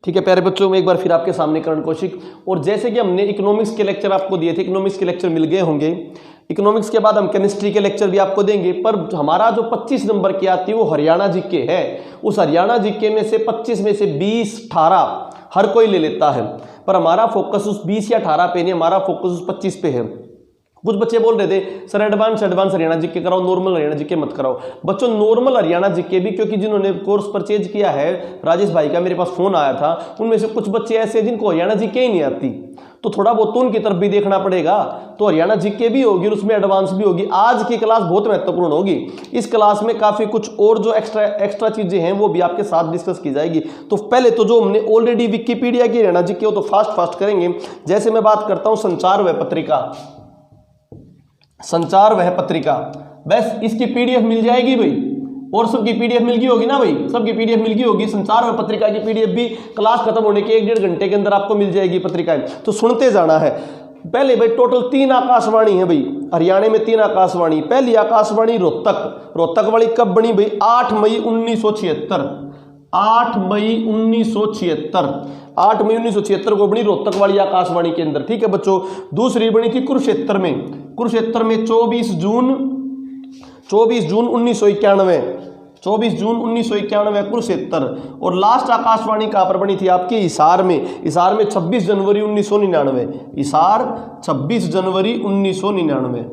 ठीक है प्यारे बच्चों, में एक बार फिर आपके सामने करण कौशिक। और जैसे कि हमने इकोनॉमिक्स के लेक्चर आपको दिए थे, इकोनॉमिक्स के लेक्चर मिल गए होंगे। इकोनॉमिक्स के बाद हम केमिस्ट्री के लेक्चर भी आपको देंगे, पर हमारा जो 25 नंबर की आती है वो हरियाणा जीके है। उस हरियाणा जीके में से 25 में से 20 18 हर कोई ले लेता है, पर हमारा फोकस उस 20 या 18 पे नहीं, हमारा फोकस उस 25 पे है। कुछ बच्चे बोल रहे थे सर एडवांस हरियाणा जीके कराओ, नॉर्मल हरियाणा जीके मत कराओ। बच्चों नॉर्मल हरियाणा जीके भी, क्योंकि जिन्होंने कोर्स परचेज किया है, राजेश भाई का मेरे पास फोन आया था, उनमें से कुछ बच्चे ऐसे जिनको हरियाणा जीके ही नहीं आती, तो थोड़ा बहुत तो उनकी तरफ भी देखना पड़ेगा। तो हरियाणा जीके भी होगी, उसमें एडवांस भी होगी। आज की क्लास बहुत महत्वपूर्ण होगी। इस क्लास में काफी कुछ और जो एक्स्ट्रा चीजें हैं वो भी आपके साथ डिस्कस की जाएगी। तो पहले तो जो हमने ऑलरेडी विकिपीडिया की हरियाणा जीके हो तो फास्ट करेंगे। जैसे मैं बात करता हूं संचार व पत्रिका, संचार वह पत्रिका, बस इसकी पीडीएफ मिल जाएगी भाई, और सबकी पीडीएफ मिल गई होगी ना भाई, सबकी पीडीएफ मिल गई होगी। संचार वह पत्रिका की पीडीएफ भी क्लास खत्म होने के 1-1.5 घंटे के अंदर आपको मिल जाएगी पत्रिकाएं, तो सुनते जाना है। पहले भाई टोटल 3 आकाशवाणी है भाई हरियाणा में, 3 आकाशवाणी। पहली आकाशवाणी रोहतक वाली कब बनी भाई? 8 मई 1976। 8 मई 1976 को बनी रोहतक वाली आकाशवाणी के अंदर। ठीक है बच्चों। दूसरी बनी थी कुरुक्षेत्र में 24 जून 1991, 24 जून 1991 कुरुक्षेत्र। और लास्ट आकाशवाणी कहां पर बनी थी आपकी? हिसार में 26 जनवरी 1999, हिसार 26 जनवरी 1999।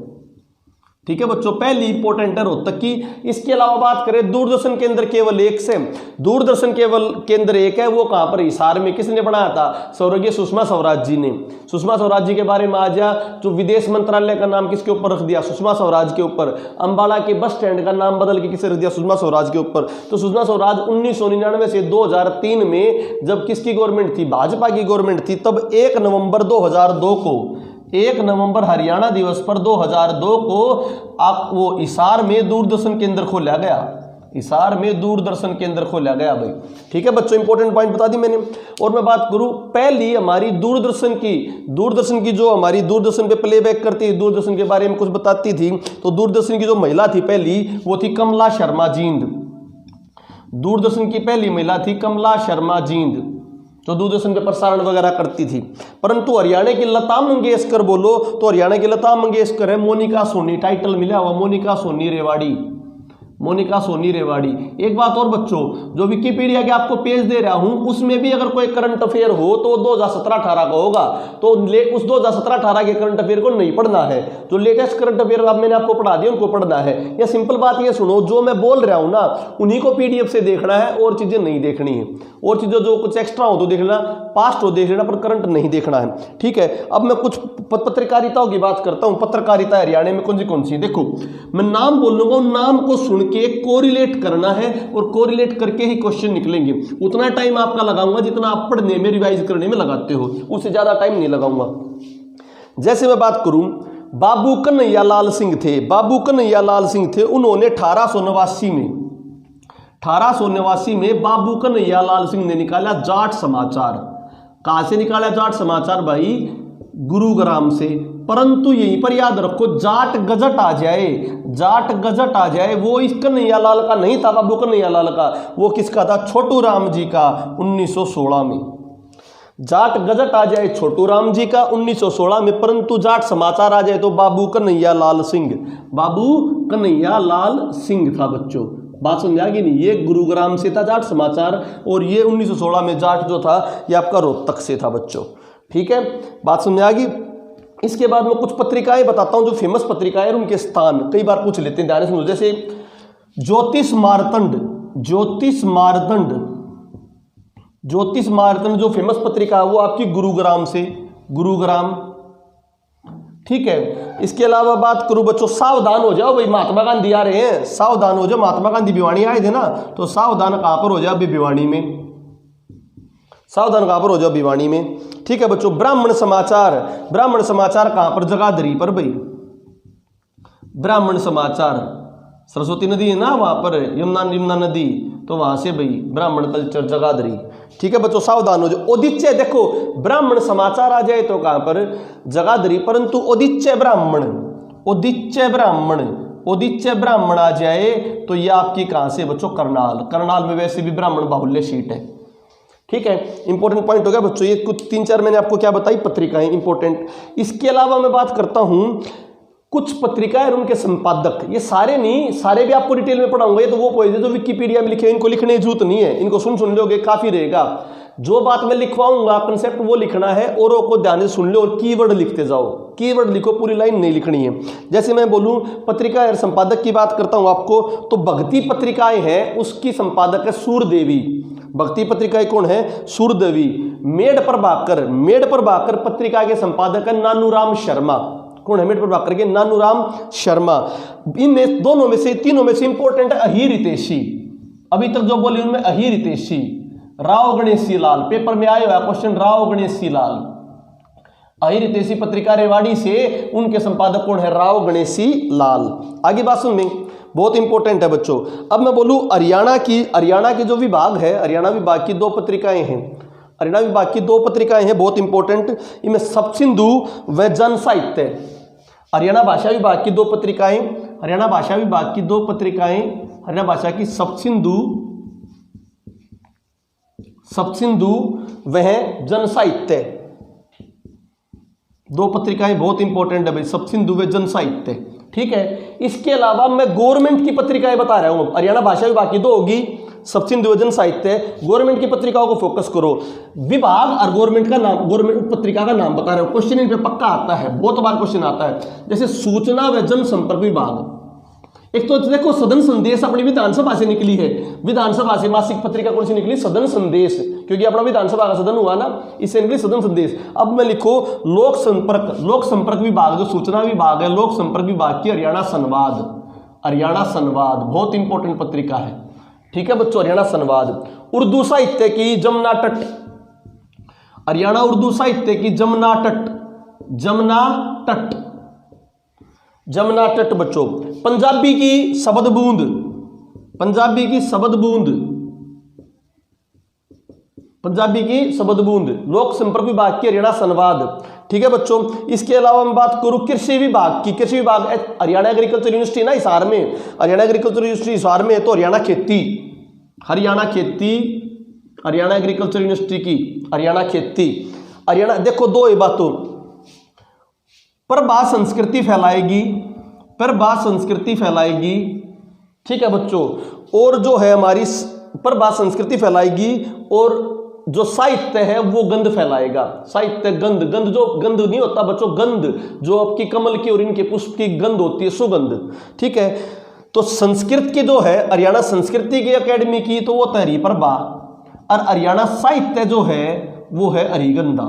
ठीक है बच्चों, पहली इंपोर्टेंट है रोहतक की। इसके अलावा बात करें दूरदर्शन केंद्र केवल एक से, दूरदर्शन केवल केंद्र एक है, वो कहां पर? हिसार में। किसने बनाया था? स्वर्गीय सुषमा स्वराज जी ने। सुषमा स्वराज जी के बारे में आज जो विदेश मंत्रालय का नाम किसके ऊपर रख दिया? सुषमा स्वराज के ऊपर। अंबाला के बस स्टैंड का नाम बदल के किसे रख दिया? सुषमा स्वराज के ऊपर। तो सुषमा स्वराज 1999 से 2003 में जब किसकी गवर्नमेंट थी? भाजपा की गवर्नमेंट थी, तब 1 नवंबर 2002 को, 1 नवंबर हरियाणा दिवस पर 2002 को आप वो हिसार में दूरदर्शन केंद्र खोला गया, हिसार में दूरदर्शन केंद्र खोला गया भाई। ठीक है बच्चों, इंपॉर्टेंट पॉइंट बता दी मैंने। और मैं बात करूं पहली हमारी दूरदर्शन की जो हमारी दूरदर्शन पे प्लेबैक करती है, दूरदर्शन के बारे में कुछ बताती थी, तो दूरदर्शन की जो महिला थी पहली, वो थी कमला शर्मा जींद। दूरदर्शन की पहली महिला थी कमला शर्मा जींद, जो दूरदर्शन पे प्रसारण वगैरह करती थी। परंतु हरियाणा की लता मंगेशकर बोलो तो हरियाणा की लता मंगेशकर है मोनिका सोनी, टाइटल मिला हुआ मोनिका सोनी रेवाड़ी, मोनिका सोनी रेवाड़ी। एक बात और बच्चों, जो विकिपीडिया के आपको पेज दे रहा हूं उसमें भी अगर कोई करंट अफेयर हो तो 2017-18 का होगा, तो उस 2017-18 के करंट अफेयर को नहीं पढ़ना है। जो लेटेस्ट करंट अफेयर मैंने आपको पढ़ा दिया उनको पढ़ना है। या सिंपल बात ये सुनो, जो मैं बोल रहा हूं ना उन्हीं को पीडीएफ से देखना है, और चीजें नहीं देखनी है। और चीजें जो कुछ एक्स्ट्रा हो तो देख लेना, पास्ट हो देख लेना, पर करंट नहीं देखना है। ठीक है, अब मैं कुछ पत्रकारिताओं की बात करता हूं। पत्रकारिता हरियाणा में कौन सी देखो, मैं नाम बोलूंगा, उन नाम को सुन के कोरिलेट करना है, और कोरिलेट करके ही क्वेश्चन निकलेंगे। उतना टाइम आपका लगाऊंगा जितना आप पढ़ने में, रिवाइज करने में लगाते हो, उससे ज्यादा टाइम नहीं लगाऊंगा। जैसे मैं बात करूं, बाबू कन्हैयालाल सिंह थे, बाबू कन्हैयालाल सिंह थे, उन्होंने 1889 में बाबू कन्हैयालाल सिंह ने निकाला जाट समाचार। कहां से निकाला जाट समाचार भाई? गुरुग्राम से। परंतु यहीं पर याद रखो, जाट गजट आ जाए, जाट गजट आ जाए, वो इस कन्हैयालाल का नहीं था, बाबू कन्हैयालाल का, वो किसका था? छोटू राम जी का, 1916 में। जाट गजट आ जाए छोटू राम जी का 1916 में, परंतु जाट समाचार आ जाए तो बाबू कन्हैयालाल सिंह, बाबू कन्हैयालाल सिंह था बच्चों। बात समझ आ गई नहीं? ये गुरुग्राम से था जाट समाचार, और ये 1916 में जाट जो था ये आपका रोहतक से था बच्चों। ठीक है, बात समझ आ गई। इसके बाद मैं कुछ पत्रिकाएं बताता हूं जो फेमस पत्रिकाएं हैं, उनके स्थान कई बार पूछ लेते हैं, ध्यान से सुनो। जैसे ज्योतिष मार्तंड जो फेमस पत्रिका है वो आपकी गुरुग्राम से, गुरुग्राम। ठीक है, इसके अलावा बात करूं बच्चों, सावधान हो जाओ भाई, महात्मा गांधी आ रहे हैं, सावधान हो जाओ। महात्मा गांधी भिवानी आए थे ना, तो सावधान कहां पर हो जाओ? अभी भिवानी में, सावधान कहां पर हो जाओ? भिवानी में। ठीक है बच्चों, ब्राह्मण समाचार कहां पर? जगाधरी पर भाई। ब्राह्मण समाचार, सरस्वती नदी है ना वहां पर, यमुना नदी, तो वहां से भाई ब्राह्मण कल्चर जगाधरी। ठीक है बच्चों, सावधान हो जाओ। उदिच्य देखो, ब्राह्मण समाचार आ जाए तो कहां पर? जगाधरी, परंतु उदिच्य ब्राह्मण आ जाए तो ये आपकी कहां से बच्चों? करनाल। करनाल में वैसे भी ब्राह्मण बाहुल्य सीट है। ठीक है, इंपॉर्टेंट पॉइंट हो गया बच्चों। ये कुछ 3-4 मैंने आपको क्या बताई पत्रिकाएं इंपॉर्टेंट। इसके अलावा मैं बात करता हूं कुछ पत्रिकाएं और उनके संपादक। ये सारे नहीं, सारे भी आपको डिटेल में पढ़ाऊंगा। ये तो वो पॉइंट है जो विकिपीडिया में लिखे, इनको लिखने की जरूरत नहीं है, इनको सुन लोगे काफी रहेगा। जो बात मैं लिखवाऊंगा कंसेप्ट वो लिखना है, औरों को ध्यान से सुन लो और कीवर्ड लिखते जाओ। कीवर्ड लिखो, पूरी लाइन नहीं लिखनी है। जैसे मैं बोलूं पत्रिका और संपादक की बात करता हूं आपको, तो भक्ति पत्रिकाएं हैं, उसकी संपादक है सूरदेवी। भक्ति पत्रिकाएं कौन है? सूरदेवी। मेड प्रभाकर पत्रिका के संपादक है नानूराम शर्मा। कौन है? मेड प्रभाकर के नानूराम शर्मा। इनमें दोनों में से, तीनों में से इंपॉर्टेंट है अहीर हितैषी। अभी तक जो बोले उनमें अहीर हितैषी, राव गणेशी लाल, पेपर में आया हुआ क्वेश्चन, राव गणेशी लाल। अहीर हितैषी पत्रिका रेवाड़ी से, उनके संपादक कौन है? राव गणेशी लाल। आगे बात सुन, बहुत इंपॉर्टेंट है बच्चों। अब मैं बोलूं हरियाणा की जो विभाग है, हरियाणा विभाग की 2 पत्रिकाएं हैं। हरियाणा विभाग की 2 पत्रिकाएं हैं बहुत इंपॉर्टेंट। इनमें सप्तसिंधु व जन साहित्य। हरियाणा भाषा विभाग की 2 पत्रिकाएं, हरियाणा भाषा विभाग की 2 पत्रिकाएं, हरियाणा भाषा की सप्तसिंधु वह जन साहित्य। 2 पत्रिकाएं बहुत इंपॉर्टेंट है भाई, सप्तसिंधु व जन साहित्य। ठीक है, इसके अलावा मैं गवर्नमेंट की पत्रिकाएं बता रहा हूं। हरियाणा भाषा विभाग की 2 होगी, सप्तसिंधु व जन साहित्य। गवर्नमेंट की पत्रिकाओं को फोकस करो। विभाग और गवर्नमेंट का नाम, गवर्नमेंट पत्रिका का नाम बता रहा हूं। क्वेश्चन इन पे पक्का आता है, बहुत बार क्वेश्चन आता है। जैसे सूचना व जनसंपर्क विभाग। एक तो देखो सदन संदेश अपनी विधानसभा से निकली है, विधानसभा से मासिक पत्रिका कौन सी निकली? सदन संदेश, क्योंकि अपना विधानसभा का सदन हुआ ना, इससे निकली सदन संदेश। अब मैं लिखो लोक संपर्क विभाग, जो सूचना विभाग है, लोक संपर्क विभाग की हरियाणा संवाद बहुत इंपॉर्टेंट पत्रिका है। ठीक है बच्चों, हरियाणा संवाद। उर्दू साहित्य की जमुना तट, हरियाणा उर्दू साहित्य की जमुना तट बच्चों। पंजाबी की शब्द बूंद, लोक संपर्क विभाग की हरियाणा संवाद। ठीक है बच्चों, इसके अलावा मैं बात करूं कृषि विभाग की। कृषि विभाग हरियाणा एग्रीकल्चर यूनिवर्सिटी ना हिसार में, हरियाणा एग्रीकल्चर यूनिवर्सिटी हिसार में है, तो हरियाणा एग्रीकल्चर यूनिवर्सिटी की हरियाणा खेती। हरियाणा देखो 2 ही बातों, प्रभा संस्कृति फैलाएगी। ठीक है बच्चों, और जो है हमारी प्रभा संस्कृति फैलाएगी, और जो साहित्य है वो गंध फैलाएगा। साहित्य गंध जो गंध नहीं होता बच्चों, गंध जो आपकी कमल की और इनके पुष्प की गंध होती है, सुगंध। ठीक है, तो संस्कृत की जो है हरियाणा संस्कृति की अकेडमी की, तो वो हरि प्रभा, और हरियाणा साहित्य जो है वो है हरिगंधा।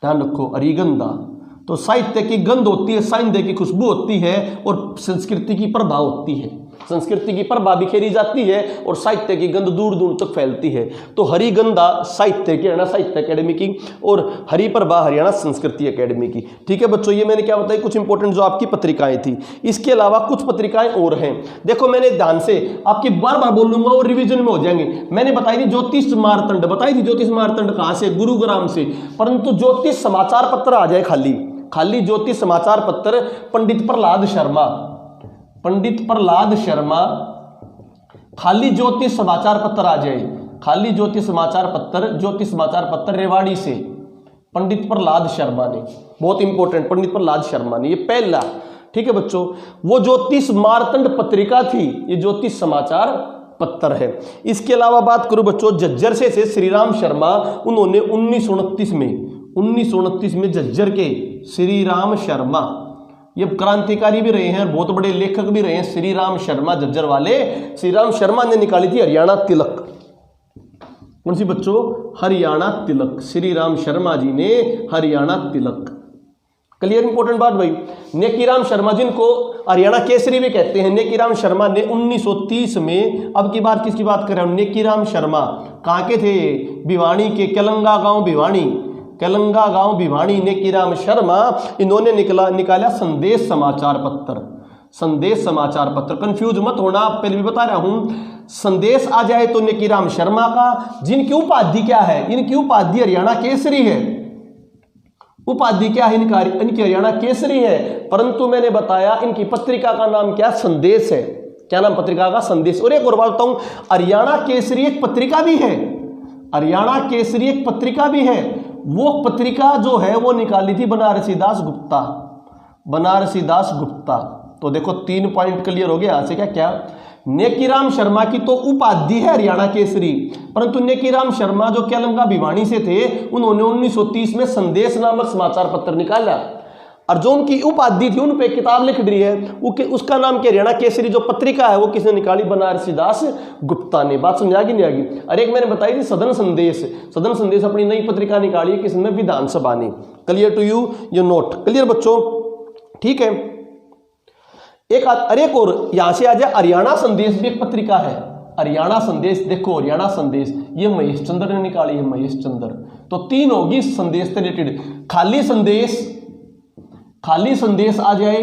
ध्यान रखो, हरिगंधा। तो साहित्य की गंध होती है, साहित्य की खुशबू होती है, और संस्कृति की प्रभा होती है। संस्कृति की प्रभा बिखेरी जाती है और साहित्य की गंध दूर दूर तक फैलती है। तो हरिगंधा साहित्य की हरियाणा साहित्य अकेडमी की, और हरि प्रभा हरियाणा संस्कृति अकेडमी की। ठीक है बच्चों, ये मैंने क्या बताई, कुछ इंपॉर्टेंट जो आपकी पत्रिकाएं थी। इसके अलावा कुछ पत्रिकाएं और हैं। देखो मैंने ध्यान से आपकी बार बार बोलूंगा और रिविजन में हो जाएंगे। मैंने बताई थी ज्योतिष मारतंड, ज्योतिष मारतंड कहां से? गुरुग्राम से। परंतु ज्योतिष समाचार पत्र आ जाए, खाली ज्योतिष समाचार पत्र, पंडित प्रहलाद शर्मा, खाली ज्योतिष समाचार पत्र आ जाए, खाली ज्योतिष समाचार पत्र रेवाड़ी से, पंडित प्रहलाद शर्मा ने, बहुत इंपॉर्टेंट, पंडित प्रहलाद शर्मा ने, ये पहला। ठीक है बच्चों, वो ज्योतिष मारतंड पत्रिका थी, ये ज्योतिष समाचार पत्र है। इसके अलावा बात करूं बच्चों, झज्जर से श्रीराम शर्मा, उन्होंने 1929 में झज्जर के श्रीराम शर्मा, ये क्रांतिकारी भी रहे हैं, बहुत बड़े लेखक भी रहे हैं श्रीराम शर्मा, झज्जर वाले। श्रीराम शर्मा ने निकाली थी हरियाणा तिलक। कौन सी बच्चों? हरियाणा तिलक। श्रीराम शर्मा जी ने हरियाणा तिलक। क्लियर? इंपॉर्टेंट बात भाई। नेकीराम शर्मा, जिनको हरियाणा केसरी भी कहते हैं, नेकीराम शर्मा ने 1930 में, अब की बात किसकी बात कर रहा हूं? नेकीराम शर्मा कहां के थे? भिवानी के, केलंगा गांव भिवानी, नेकीराम शर्मा, इन्होंने निकाला संदेश समाचार पत्र। कंफ्यूज मत होना, पहले भी बता रहा हूं, संदेश आ जाए तो नेकीराम शर्मा का। जिनकी उपाधि क्या है? इनकी उपाधि हरियाणा केसरी है। उपाधि क्या है इनकी? हरियाणा केसरी है। परंतु मैंने बताया इनकी पत्रिका का नाम क्या? संदेश है। क्या नाम पत्रिका का? संदेश। और एक और बात बताऊं, हरियाणा केसरी एक पत्रिका भी है, हरियाणा केसरी एक पत्रिका भी है, वो पत्रिका जो है वो निकाली थी बनारसीदास गुप्ता, बनारसीदास गुप्ता। तो देखो 3 पॉइंट क्लियर हो गए यहां से। क्या क्या? नेकीराम शर्मा की तो उपाधि है हरियाणा केसरी, परंतु नेकीराम शर्मा जो केलम का भिवानी से थे, उन्होंने 1930 में संदेश नामक समाचार पत्र निकाला, और जो उनकी उपाधि थी उन पे किताब लिख दी है, उसका नाम क्या? हरियाणा केसरी। जो पत्रिका है वो किसने निकाली? बनारसीदास गुप्ता ने। बात समझा कि नहीं आगी? अरे एक मैंने बताई थी सदन संदेश, सदन संदेश अपनी नई पत्रिका निकाली है, किसने? विधानसभा ने। Clear to you? ये नोट क्लियर बच्चों? ठीक है। एक और यहां से आ जाए, हरियाणा संदेश भी एक पत्रिका है। हरियाणा संदेश, देखो हरियाणा संदेश ये महेश चंद्र ने निकाली है, महेश चंद्र। तो 3 होगी संदेश से रिलेटेड। खाली संदेश आ जाए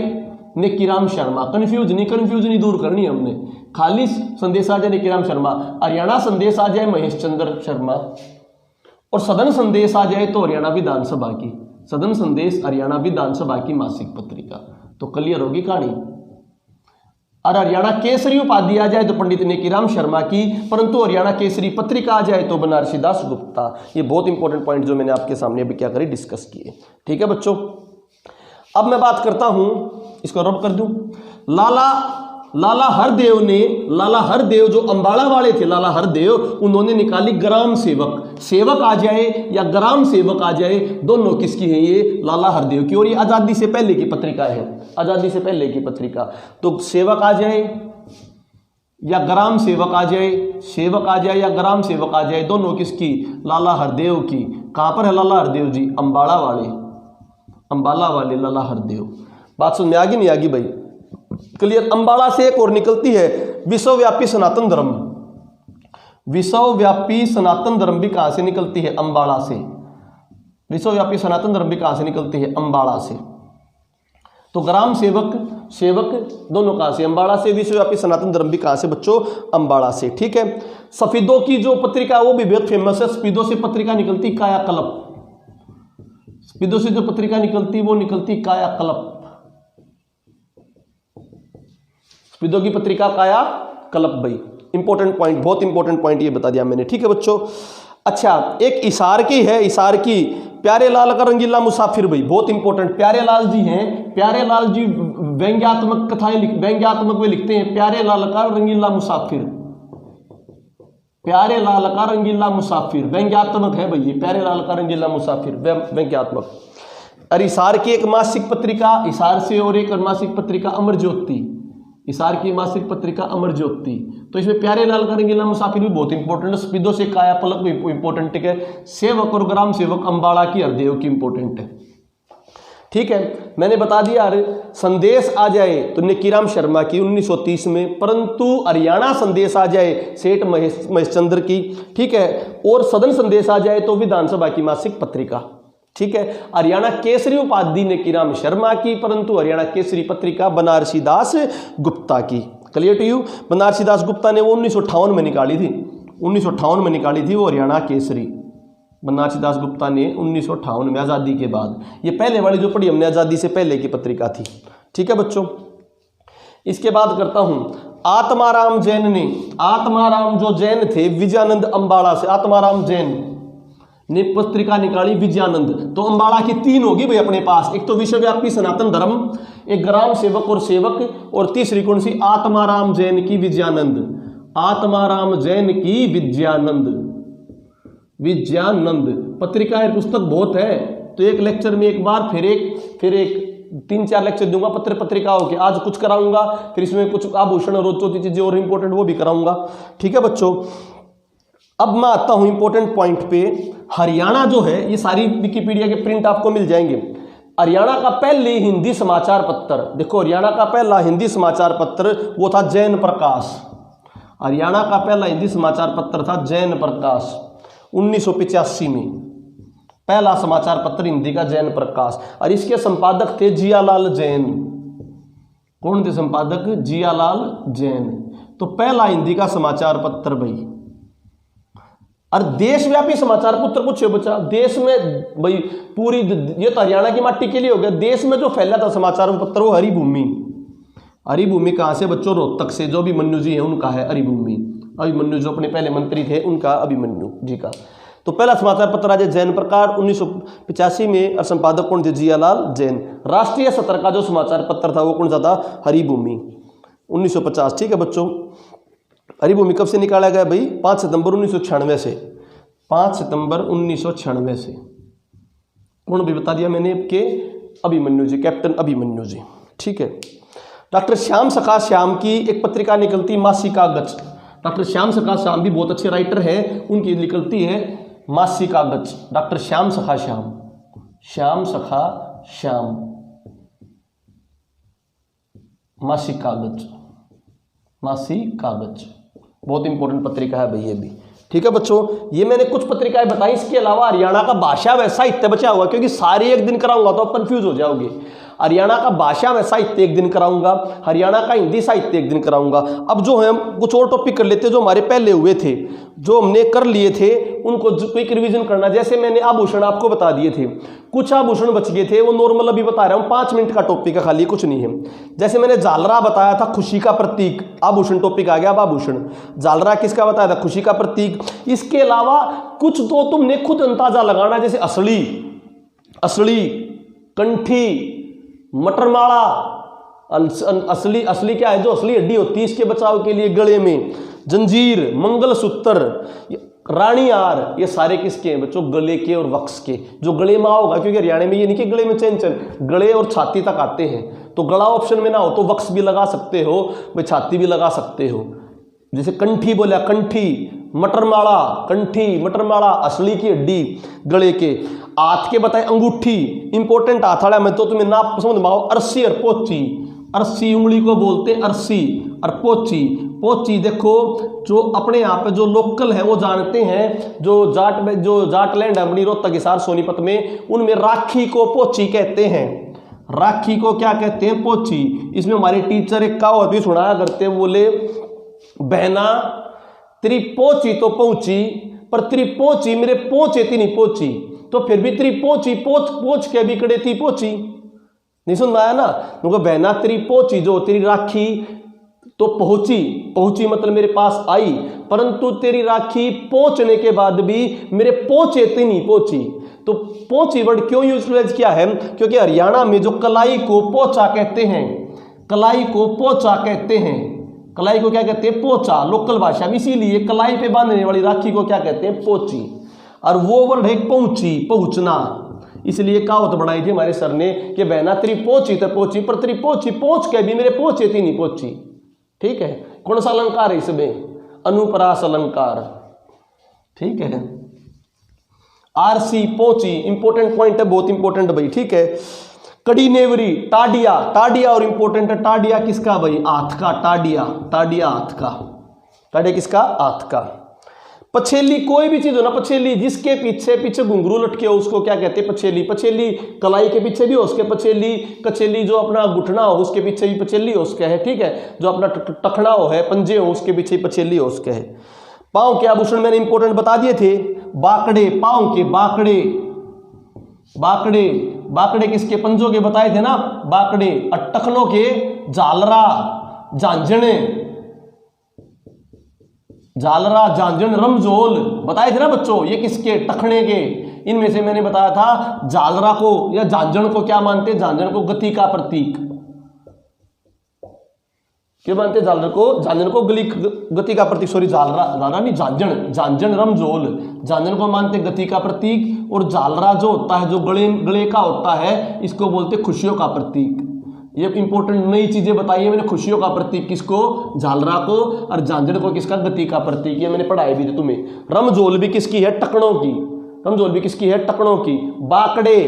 नेकीराम शर्मा, कंफ्यूजन दूर करनी है हमने। खाली संदेश आ जाए नेकीराम शर्मा, हरियाणा संदेश आ जाए महेश चंद्र शर्मा, और सदन संदेश आ जाए तो हरियाणा विधानसभा की, सदन संदेश हरियाणा विधानसभा की मासिक पत्रिका। तो क्लियर होगी कहानी। और हरियाणा केसरी उपाधि आ जाए तो पंडित नेकीराम शर्मा की, परंतु हरियाणा केसरी पत्रिका आ जाए तो बनारसीदास गुप्ता। ये बहुत इंपॉर्टेंट पॉइंट जो मैंने आपके सामने अभी क्या करी, डिस्कस किए। ठीक है बच्चों, अब मैं बात करता हूं, इसको रब कर दूं। लाला हरदेव जो अंबाला वाले थे, लाला हरदेव, उन्होंने निकाली ग्राम सेवक। सेवक आ जाए या ग्राम सेवक आ जाए, दोनों किसकी है? ये लाला हरदेव की, और ये आजादी से पहले की पत्रिका है, आजादी से पहले की पत्रिका। तो सेवक आ जाए या ग्राम सेवक आ जाए, सेवक आ जाए या ग्राम सेवक आ जाए, दोनों किसकी? लाला हरदेव की। कहां पर है लाला हरदेव जी? अंबाला वाले लाला हरदेव। बात समझ में आ गई नहीं आगी भाई? क्लियर? अंबाला से एक और निकलती है विश्वव्यापी सनातन धर्म। विश्वव्यापी सनातन धर्म भी कहां से निकलती है? अंबाला से। विश्वव्यापी सनातन धर्म भी कहां से निकलती है? अंबाला से। तो ग्राम सेवक दोनों कहां से? अंबाला से। विश्वव्यापी सनातन धर्म भी कहां से बच्चों? अंबाला से। ठीक है। सफीदों की जो पत्रिका है वो भी बहुत फेमस है। सफीदों से पत्रिका निकलती कायाकल्प, सफीदों से जो पत्रिका निकलती वो निकलती कायाकल्प। सफीदों की पत्रिका कायाकल्प भाई। इंपॉर्टेंट पॉइंट, बहुत इंपॉर्टेंट पॉइंट ये बता दिया मैंने। ठीक है बच्चों। अच्छा, एक इसार की है, इसार की प्यारेलाल का रंगीला मुसाफिर भाई, बहुत इंपॉर्टेंट। प्यारेलाल जी हैं, प्यारेलाल जी व्यंग्यात्मक कथाएं व्यंग्यात्मक में लिखते हैं। प्यारेलाल का रंगीला मुसाफिर, प्यारेलाल का रंगीला मुसाफिर व्यंग्यात्मक है भाई। प्यारेलाल का रंगीला मुसाफिर व्यंग्यात्मक। और इसार की एक मासिक पत्रिका, इसार से और एक मासिक पत्रिका अमर ज्योति, इसार की मासिक पत्रिका अमर ज्योति। तो इसमें प्यारेलाल का रंगीला मुसाफिर भी बहुत इंपॉर्टेंट है। सफीदों से कायापलट भी इंपॉर्टेंट है। सेवक और ग्राम सेवक अंबाला की हरदेव की इंपॉर्टेंट है। ठीक है, मैंने बता दिया। संदेश आ जाए तो नेकीराम शर्मा की 1930 में, परंतु हरियाणा संदेश आ जाए सेठ महेश चंद्र की। ठीक है। और सदन संदेश आ जाए तो विधानसभा की मासिक पत्रिका। ठीक है। हरियाणा केसरी उपाधि नेकीराम शर्मा की, परंतु हरियाणा केसरी पत्रिका बनारसीदास गुप्ता की। Clear to you? Banarsidas Gupta ने वो 1958 में निकाली थी, 1958 में निकाली थी वो हरियाणा केसरी। बनारसीदास गुप्ता ने 1958 में, आज़ादी के बाद। ये पहले वाली जो पढ़ी हमने, आज़ादी से पहले की पत्रिका थी। ठीक है बच्चों। इसके बाद करता हूं, आत्माराम जैन ने, आत्माराम जो जैन थे विजयानंद अंबाला से, आत्माराम जैन ने पत्रिका निकाली विजयानंद। तो अंबाला की 3 होगी भाई अपने पास, एक तो विश्वव्यापी सनातन धर्म, एक ग्राम सेवक और सेवक, और तीसरी कौन सी? आत्माराम जैन की विजयानंद। आत्माराम जैन की विजयानंद, विजयानंद पत्रिका है, पुस्तक बहुत है। तो एक लेक्चर में एक बार, फिर एक 3-4 लेक्चर दूंगा पत्रिकाओं के। आज कुछ कराऊंगा, फिर इसमें कुछ आभूषण और रोचोती चीजें और इंपॉर्टेंट वो भी कराऊंगा। ठीक है बच्चों। अब मैं आता हूं इंपॉर्टेंट पॉइंट पे। हरियाणा जो है, ये सारी विकिपीडिया के प्रिंट आपको मिल जाएंगे। हरियाणा का पहले हिंदी समाचार पत्र, देखो हरियाणा का पहला हिंदी समाचार पत्र वो था जैन प्रकाश। हरियाणा का पहला हिंदी समाचार पत्र था जैन प्रकाश, 1985 में पहला समाचार पत्र हिंदी का जैन प्रकाश। और इसके संपादक थे जियालाल जैन। कौन थे संपादक? जियालाल जैन। तो पहला हिंदी का समाचार पत्र भाई। और देशव्यापी समाचार पत्र पूछे बच्चा, देश में भाई पूरी, ये तो हरियाणा की माटी के लिए हो गया। देश में जो फैला था समाचार पत्र वो हरिभूमि। हरिभूमि कहां से बच्चों? रोहतक से। जो अभिमन्यु जी है उनका है हरिभूमि। अभिमन्यु जो अपने पहले मंत्री थे उनका, अभिमन्यु जी का। तो पहला समाचार पत्र आज जैन प्रकार 1985 में और संपादक कौन थे? जियालाल जैन। राष्ट्रीय सत्र का जो समाचार पत्र था वो कौन सा था? हरिभूमि 1950। ठीक है बच्चों, हरिभूमि कब से निकाला गया भाई? 5 सितंबर 1996 से। 5 सितंबर 1996 से। कौन भी बता दिया मैंने आपके? अभिमन्यु जी, कैप्टन अभिमन्यु जी। ठीक है। डॉक्टर श्याम सखा श्याम की एक पत्रिका निकलती मासिक कागज। डॉक्टर श्याम सखा श्याम भी बहुत अच्छे राइटर है, उनकी निकलती है मासिक कागज। डॉक्टर श्याम सखा श्याम, श्याम सखा श्याम, मासिक कागज, मासिक कागज बहुत इंपॉर्टेंट पत्रिका है भाई ये भी। ठीक है बच्चों, ये मैंने कुछ पत्रिकाएं बताई। इसके अलावा हरियाणा का भाषा व साहित्य बचा हुआ, क्योंकि सारे एक दिन कराऊंगा तो आप कंफ्यूज हो जाओगे। हरियाणा का भाषा व साहित्य एक दिन कराऊंगा, हरियाणा का हिंदी साहित्य एक दिन कराऊंगा। अब जो है हम कुछ और टॉपिक कर लेते हैं जो हमारे पहले हुए थे, जो हमने कर लिए थे उनको क्विक रिवीजन करना। जैसे मैंने आभूषण आपको बता दिए थे, कुछ आभूषण बच गए थे, वो नॉर्मल अभी बता रहा हूँ, 5 मिनट का टॉपिक है खाली, कुछ नहीं है। जैसे मैंने झालरा बताया था, खुशी का प्रतीक, आभूषण टॉपिक आ गया। अब आभूषण झालरा किसका बताया था? खुशी का प्रतीक। इसके अलावा कुछ तो तुमने खुद अंदाजा लगाना, जैसे असली, असली, कंठी, मटरमाला। असली, असली क्या है? जो असली हड्डी होती है, इसके बचाव के लिए गले में जंजीर, मंगलसूत्र, रानी हार, ये सारे किसके हैं बच्चों? गले के और वक्स के। जो गले में होगा, क्योंकि हरियाणा में ये नहीं कि गले में चैन चैन, गले और छाती तक आते हैं, तो गला ऑप्शन में ना हो तो वक्स भी लगा सकते हो, वे छाती भी लगा सकते हो। जैसे कंठी बोला, कंठी, मटरमाला, कंठी, मटरमाला, असली की हड्डी गले के। हाथ के बताए अंगूठी, इंपॉर्टेंट हाथ वाला में तो तुम्हें ना समझ में आओ। अरसी और पोची, अरसी उंगली को बोलते हैं अरसी, और पोची, पोची देखो जो अपने यहाँ पे जो लोकल है वो जानते हैं, जो जाट लैंड है अपनी रोहतक, हिसार, सोनीपत में, उनमें राखी को पोची कहते हैं। राखी को क्या कहते हैं? पोची। इसमें हमारे टीचर एक कहावत भी सुनाया करते हैं, बोले बहना तेरी पोची तो पहुंची, पर तेरी पोची मेरे पहुंचे थी नहीं पहुंची, तो फिर भी तेरी पोची पोच के भी कड़े थी पोची। नहीं सुन आया ना? क्योंकि बहना तेरी पोची, जो तेरी राखी तो पहुंची, पहुंची मतलब मेरे पास आई, परंतु तेरी राखी पहुंचने के बाद भी मेरे पहुंचे थी नहीं पहुंची। तो पहुंची वर्ड क्यों यूज किया है? क्योंकि हरियाणा में जो कलाई को पोचा कहते हैं, कलाई को पोचा कहते हैं, कलाई को क्या कहते हैं? पोचा, लोकल भाषा में। इसीलिए कलाई पे बांधने वाली राखी को क्या कहते हैं? पोची। और वो वर्ड है पहुंची, पहुंचना। इसलिए कहावत बनाई थी हमारे सर ने कि बहना तेरी पोची तो पोची, पर तेरी पोची पहुंच के भी मेरे पहुंचे थी नहीं पहुंची। ठीक है। कौन सा अलंकार है इसमें? अनुप्रास अलंकार। ठीक है। आरसी, पोची, इंपॉर्टेंट पॉइंट है, बहुत इंपॉर्टेंट भाई। ठीक है। कड़ी नेवरी, टाडिया, टाडिया और इंपॉर्टेंट है। टाडिया किसका भाई? हाथ का। टाडिया, टाडिया हाथ का। टाडिया किसका? हाथ का। पछेली, कोई भी चीज हो ना, पछेली, जिसके पीछे पीछे घुंघरू लटके हो उसको क्या कहते हैं? पछेली। पछेली कलाई के पीछे भी हो उसके पछेली, कछेली जो अपना घुटना हो उसके पीछे भी पछेली हो उसके है। ठीक है। जो अपना टखना हो है, पंजे हो, उसके पीछे पछेली हो उसके है। पांव के आभूषण मैंने इंपॉर्टेंट बता दिए थे। बाकड़े, पांव के बाकड़े, बाकड़े, बाकड़े किसके? पंजों के बताए थे ना, बाकड़े। और टखनों के झालरा, झांझने, झालरा, झांझन, रमजोल बताए थे ना बच्चों। ये किसके? टखने के। इनमें से मैंने बताया था झालरा को या झांझन को क्या मानते? झांझन को गति का प्रतीक क्यों मानते? झालर को, झांझन को गति का प्रतीक, सॉरी झालरा, झालरा नहीं, झांझन, झांझन, रमजोल, झांझन को मानते गति का प्रतीक। और झालरा जो होता है, जो गले का होता है, इसको बोलते खुशियों का प्रतीक। ये इंपॉर्टेंट नई चीजें बताई है मैंने। खुशियों का प्रतीक किसको? झालरा को। और झांझन को किसका? गति का प्रतीक। ये मैंने पढ़ाई भी थी तुम्हें। रमजोल भी किसकी है? टकड़ों की। रमजोल भी किसकी है? टकड़ों की। बाकड़े,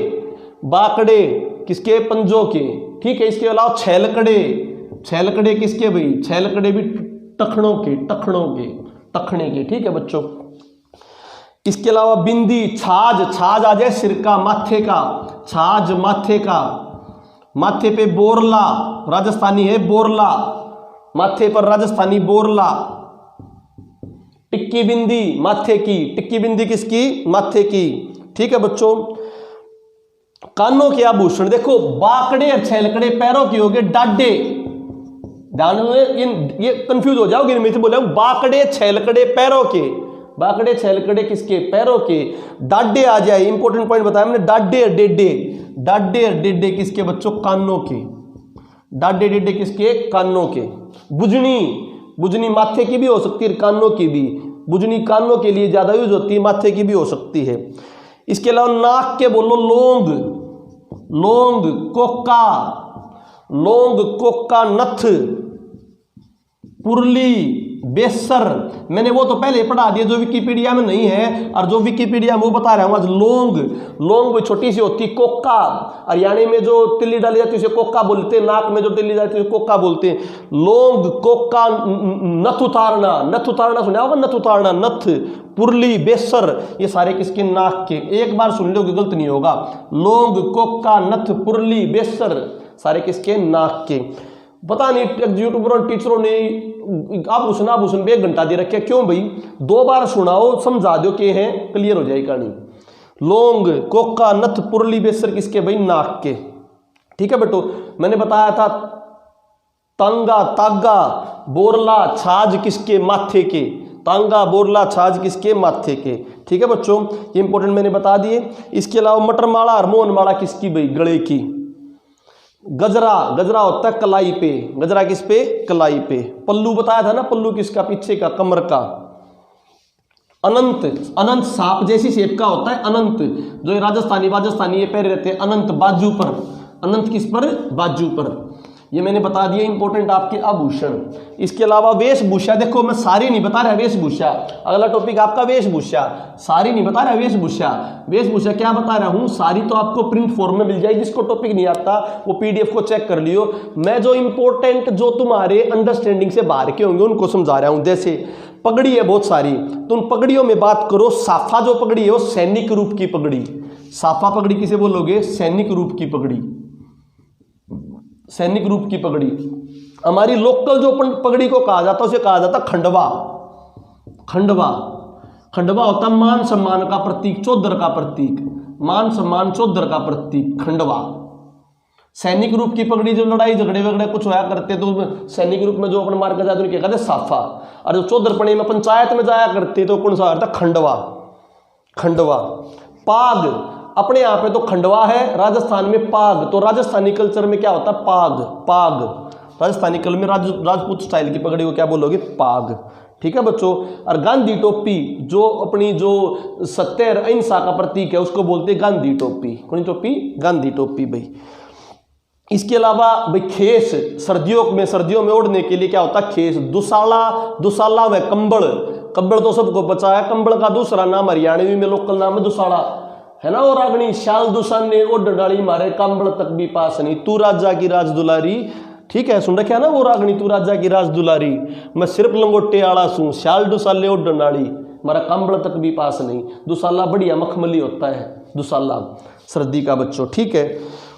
बाकड़े किसके? पंजों के। ठीक है। इसके अलावा छैलकड़े, छैलकड़े किसके भाई? छैलकड़े भी टखनों के, टखनों के, टखने के। ठीक है बच्चों। इसके अलावा बिंदी, छाज, छाज आ जाए सिर का, माथे का, छाज माथे का। माथे पे बोरला, राजस्थानी है बोरला, माथे पर राजस्थानी बोरला। टिक्की बिंदी माथे की, टिक्की बिंदी किसकी? माथे की। ठीक है बच्चों। कानों के आभूषण देखो, बाकड़े और छैलकड़े पैरों की हो गए, डाडे, ध्यान में ये कंफ्यूज हो जाओगे इनमें से। बोले बाकड़े छैलकड़े पैरों के, बाकड़े छलकड़े किसके, पैरों के। डाडे आ जाए, इंपॉर्टेंट पॉइंट बताया मैंने, डाडे डेडे, डाडे डेडे किसके बच्चों, कानों के। डाडे डेडे किसके, कानों के। बुजनी, बुजनी माथे की भी हो सकती है, कानों की भी। बुजनी कानों के लिए ज्यादा यूज होती है, माथे की भी हो सकती है। इसके अलावा नाक के बोलो लोंग, लोंग कोका, लोंग कोका नथ, पुरली, बेसर। मैंने वो तो पहले पढ़ा दिया जो विकिपीडिया में नहीं है, और जो विकिपीडिया में वो बता रहा हूं आज। लोंग, लोंग भी छोटी सी होती, कोका हरियाणा में जो तिल्ली डाली जाती है उसे कोका बोलते हैं, नाक में जो तिल्ली जाती है कोका बोलते हैं। लोंग कोका, नथ उतारना, नथ उतारना सुना होगा, नथ उतारना, नथ, पुरली, बेसर, ये सारे किसके, नाक के। एक बार सुन लो, गलत नहीं होगा। लोंग कोका नथ पुरली बेसर सारे किसके, नाक के। पता नहीं यूट्यूबर और टीचरों ने आप भूषण पे 1 घंटा दे रखे, क्यों भाई, 2 बार सुनाओ, समझा दो के है, क्लियर हो जाए कहानी। लोंग कोका नथ पुरली बेसर किसके भाई, नाक के। ठीक है बेटो, मैंने बताया था तांगा तागा बोरला छाछ किसके, माथे के। तांगा बोरला छाछ किसके, माथे के। ठीक है बच्चों, ये इंपॉर्टेंट मैंने बता दिए। इसके अलावा मटर माला और मोहन माला किसकी भाई, गले की। गजरा, गजरा होता है कलाई पे, गजरा किस पे, कलाई पे। पल्लू बताया था ना, पल्लू किसका, पीछे का, कमर का। अनंत, अनंत सांप जैसी शेप का होता है अनंत, जो राजस्थानी ये पैर रहते हैं अनंत, बाजू पर। अनंत किस पर, बाजू पर। ये मैंने बता दिया इंपॉर्टेंट आपके आभूषण। इसके अलावा वेशभूषा, देखो मैं सारी नहीं बता रहा, वेशभूषा अगला टॉपिक आपका वेशभूषा। सारी नहीं बता रहा, वेशभूषा। वेशभूषा क्या बता रहा हूं, सारी तो आपको प्रिंट फॉर्म में मिल जाएगी। जिसको टॉपिक नहीं आता वो पीडीएफ को चेक कर लियो। मैं जो इंपॉर्टेंट, जो तुम्हारे अंडरस्टैंडिंग से बाहर के होंगे उनको समझा रहा हूं। जैसे पगड़ी है बहुत सारी, तुम पगड़ियों में बात करो। साफा जो पगड़ी है वो सैनिक रूप की पगड़ी। साफा पगड़ी किसे बोलोगे, सैनिक रूप की पगड़ी, सैनिक रूप की पगड़ी। हमारी लोकल जो पगड़ी को कहा जाता है उसे कहा जाता खंडवा। खंडवा, खंडवा होता मान सम्मान का प्रतीक, चौधर का प्रतीक, मान सम्मान चौधर का प्रतीक, खंडवा। सैनिक रूप की पगड़ी, जो लड़ाई झगड़े वगड़े कुछ होया करते तो सैनिक रूप में जो अपन मार कर जाते क्या कहते, साफा। और जो चौधरपणे में पंचायत में जाया करते तो कौन सा होता, खंडवा। खंडवा। पाग, अपने यहाँ पे तो खंडवा है, राजस्थान में पाग। तो राजस्थानी कल्चर में क्या होता है, पाग। पाग राजस्थानी कल्चर में राजपूत स्टाइल की पगड़ी को क्या बोलोगे, पाग। ठीक है बच्चों। और गांधी टोपी, जो अपनी जो सत्य और अहिंसा का प्रतीक है उसको बोलते हैं गांधी टोपी। कौन टोपी, गांधी टोपी भाई। इसके अलावा भाई खेस, सर्दियों में ओढ़ने के लिए क्या होता है, खेस। दुसाला, दुसाला व कंबल। कंबल तो सबको पता है, कंबल का दूसरा नाम हरियाणवी में लोकल नाम है दुसाला, है ना। और अग्नि शाल दुसाने ओढ़ डाली मारे, कंबल तक भी पास नहीं, तू राजा की राज दुलारी। ठीक है, सुन रखे है ना वो रागनी, तू राजा की राज दुलारी, मैं सिर्फ लंगोटे आला सू, शाल दुसाले ओढ़ डाली मारा, कंबल तक भी पास नहीं। दुसाला बढ़िया मखमली होता है, दुसाला सर्दी का बच्चों। ठीक है,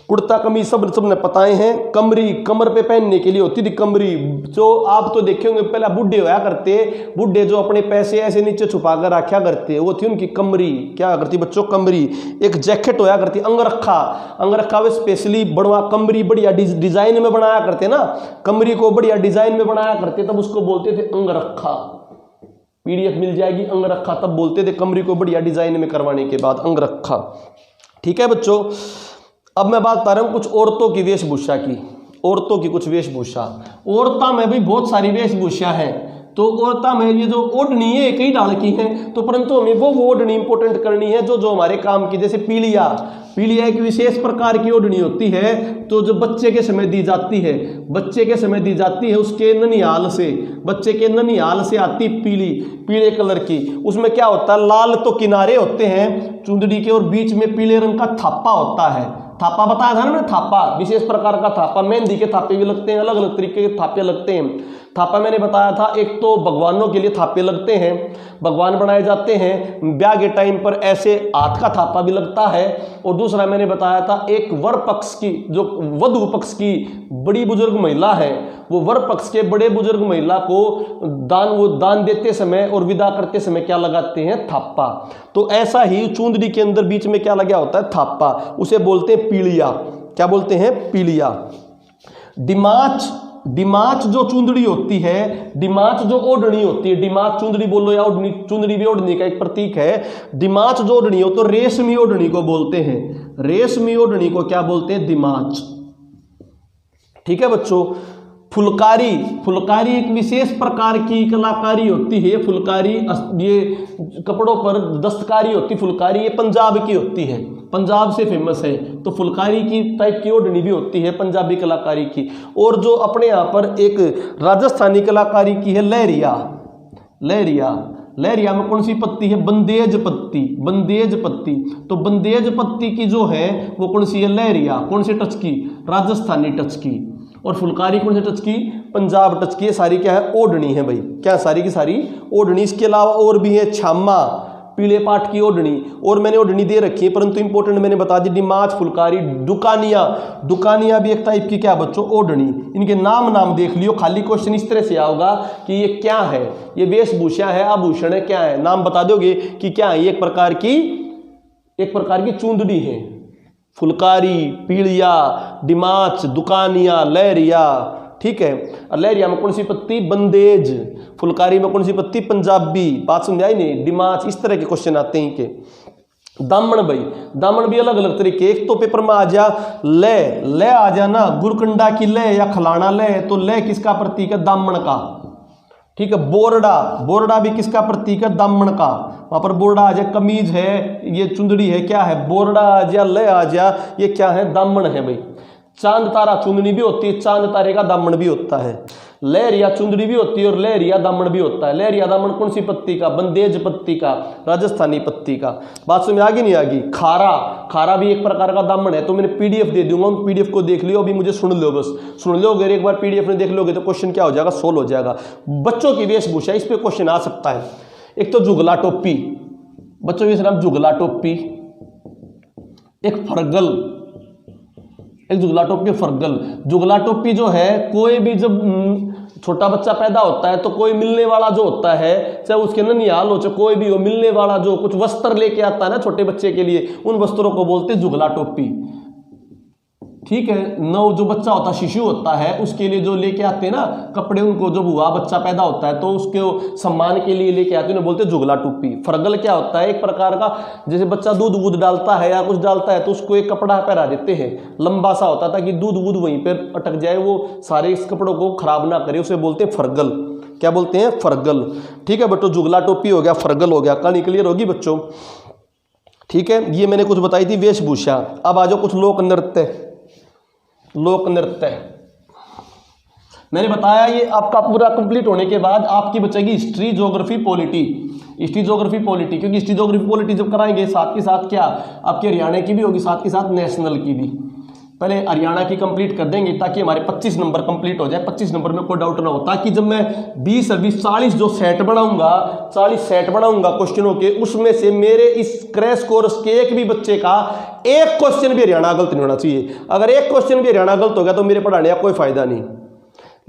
कुर्ता कमीज सबने पताए हैं। कमरी, कमर पे पहनने के लिए होती थी कमरी। जो आप तो देखे होंगे पहले बूढ़े होया करते, बूढ़े जो अपने पैसे ऐसे नीचे छुपा कर रखा करते, वो थी उनकी कमरी। क्या करती बच्चों, कमरी। एक जैकेट होया करती अंगरखा, अंगरखा वे स्पेशली बनवा, कमरी बढ़िया डिजाइन में बनाया करते ना, कमरी को बढ़िया डिजाइन में बनाया करते, तब उसको बोलते थे अंगरखा। पीडीएफ मिल जाएगी, अंगरखा तब बोलते थे कमरी को बढ़िया डिजाइन में करवाने के बाद, अंगरखा। ठीक है बच्चों, अब मैं बात कर रहा हूं कुछ औरतों की वेशभूषा की। औरतों की कुछ वेशभूषा, औरता में भी बहुत सारी वेशभूषा है। तो औरता में ये जो ओढ़नी है कई डाल की है, तो परंतु हमें वो ओढ़नी इंपोर्टेंट करनी है जो हमारे काम की। जैसे पीलिया, पीलिया एक विशेष प्रकार की ओढ़नी होती है, तो जो बच्चे के समय दी जाती है, बच्चे के समय दी जाती है, उसके ननिहाल से, बच्चे के ननिहाल से आती पीली, पीले कलर की। उसमें क्या होता है, लाल तो किनारे होते हैं चुंदड़ी के और बीच में पीले रंग का थापा होता है। थापा बताया था ना मैंने, थापा विशेष प्रकार का थापा। मेहंदी के थापे भी लगते हैं, अलग अलग तरीके के थापे लगते हैं। थापा मैंने बताया था, एक तो भगवानों के लिए थापे लगते हैं, भगवान बनाए जाते हैं। ब्याह के टाइम पर ऐसे हाथ का थापा भी लगता है। और दूसरा मैंने बताया था, एक वर पक्ष की, जो वधु पक्ष की बड़ी बुजुर्ग महिला है, वो वर पक्ष के बड़े बुजुर्ग महिला को दान देते समय और विदा करते समय क्या लगाते हैं, थापा। तो ऐसा ही चूंदड़ी के अंदर बीच में क्या लगा होता है, थापा, उसे बोलते हैं पीलिया। क्या बोलते हैं, पीलिया। डिमाच, डिमाच जो चुंदड़ी होती है, डिमाच जो ओढ़नी होती है, डिमाच चुंदड़ी बोलो या ओढ़नी, चुंदड़ी भी ओढ़नी का एक प्रतीक है। डिमाच जो ओढ़नी हो तो रेशमी ओढ़नी को बोलते हैं, रेशमी ओढ़नी को क्या बोलते हैं? डिमाच। ठीक है बच्चों। फुलकारी, फुलकारी एक विशेष प्रकार की कलाकारी होती है। फुलकारी ये कपड़ों पर दस्तकारी होती, फुलकारी ये पंजाब की होती है, पंजाब से फेमस है। तो फुलकारी की टाइप की ओढ़नी भी होती है पंजाबी कलाकारी की। और जो अपने यहाँ पर एक राजस्थानी कलाकारी की है लहरिया, लहरिया, लहरिया में कौन सी पत्ती है? बंदेज पत्ती, बंदेज पत्ती। तो बंदेज पत्ती की जो है वो कौन सी है? लहरिया। कौन से टच की? राजस्थानी टच की। और फुलकारी कौन से टच की? पंजाब टच की। ये सारी क्या है? ओढ़नी है भाई, क्या सारी की सारी ओढ़नी। इसके अलावा और भी है छामा, पीले पाट की ओढ़नी, और मैंने ओढ़नी दे रखी है परंतु इंपॉर्टेंट मैंने बता दी, डिमाच, फुलकारी, दुकानिया, दुकानिया भी एक टाइप की क्या बच्चों? ओढ़नी। इनके नाम देख लियो, खाली क्वेश्चन इस तरह से आओगा कि ये क्या है, ये वेशभूषा है, आभूषण है, क्या है, नाम बता दोगे कि क्या है। एक प्रकार की चूंदड़ी है। फुलकारी, पीलिया, डिमाच, दुकानिया, लहरिया। ठीक है। और लहरिया में कौन सी पत्ती? बंदेज। फुलकारी में कौन सी पत्ती? पंजाबी। बात समझाई नहीं? डिमाच। इस तरह के क्वेश्चन आते हैं के। दामन भाई, दामन भी अलग अलग तरीके। एक तो पेपर में आ जा ले आ जाना, गुरकंडा की ले या खलाना ले, तो ले किसका प्रतीक है? दामन का। ठीक है। बोरडा, बोरडा भी किसका प्रतीक है? दामन का। वहां पर बोरडा आ जाए, कमीज है, ये चुंदड़ी है, क्या है? बोरडा आ जा, ले आ जा, ये क्या है? दामन है भाई। चांद तारा चुंदड़ी भी होती है, चांद तारे का दामन भी होता है। लहरिया चुंदड़ी भी होती है और लहरिया दामन भी होता है। लहरिया दामन कौन सी पत्ती का? बंदेज पत्ती का, राजस्थानी पत्ती का। बात समझ आगे नहीं आगी? खारा, खारा भी एक प्रकार का दामन है। तो मैंने पीडीएफ दे दूंगा, उन पीडीएफ को देख लियो, अभी मुझे सुन लो, बस सुन लो। अगर एक बार पीडीएफ में देख लोगे तो क्वेश्चन क्या हो जाएगा? सोल्व हो जाएगा। बच्चों की वेशभूषा, इस पे क्वेश्चन आ सकता है। एक तो जुगला टोपी, बच्चों के नाम जुगला टोपी, एक फरगल, एक जुगला टोपी, फरगल। जुगला टोपी जो है, कोई भी जब छोटा बच्चा पैदा होता है तो कोई मिलने वाला जो होता है, चाहे उसके ननिहाल हो चाहे कोई भी हो, मिलने वाला जो कुछ वस्त्र लेके आता है ना छोटे बच्चे के लिए, उन वस्त्रों को बोलते हैं जुगला टोपी। ठीक है। नव जो बच्चा होता है, शिशु होता है, उसके लिए जो लेके आते हैं ना कपड़े, उनको जब हुआ बच्चा पैदा होता है तो उसके सम्मान के लिए लेके आते हैं, उन्हें बोलते हैं जुगला टोपी। फरगल क्या होता है? एक प्रकार का, जैसे बच्चा दूध डालता है या कुछ डालता है तो उसको एक कपड़ा पहना देते हैं, लंबा सा होता है ताकि दूध वहीं पर अटक जाए, वो सारे इस कपड़ों को खराब ना करे, उसे बोलते हैं फरगल। क्या बोलते हैं? फरगल। ठीक है बच्चों, जुगला टोपी हो गया, फरगल हो गया। कहानी क्लियर होगी बच्चों? ठीक है। ये मैंने कुछ बताई थी वेशभूषा। अब आ जाओ कुछ लोक नृत्य। लोक नृत्य मैंने बताया, ये आपका पूरा कंप्लीट होने के बाद आपकी बचेगी history, geography, polity. History, geography, polity, क्योंकि हिस्ट्री, ज्योग्राफी, पॉलिटी जब कराएंगे साथ के साथ क्या आपके हरियाणा की भी होगी, साथ के साथ नेशनल की भी। पहले हरियाणा की कंप्लीट कर देंगे ताकि हमारे 25 नंबर कंप्लीट हो जाए। 25 नंबर में कोई डाउट ना हो, ताकि जब मैं 20 40 जो सेट बनाऊंगा, 40 सेट बनाऊंगा क्वेश्चनों के, उसमें से मेरे इस क्रैश कोर्स के एक भी बच्चे का एक क्वेश्चन भी हरियाणा गलत नहीं होना चाहिए। अगर एक क्वेश्चन भी हरियाणा गलत हो गया तो मेरे पढ़ाने का कोई फायदा नहीं।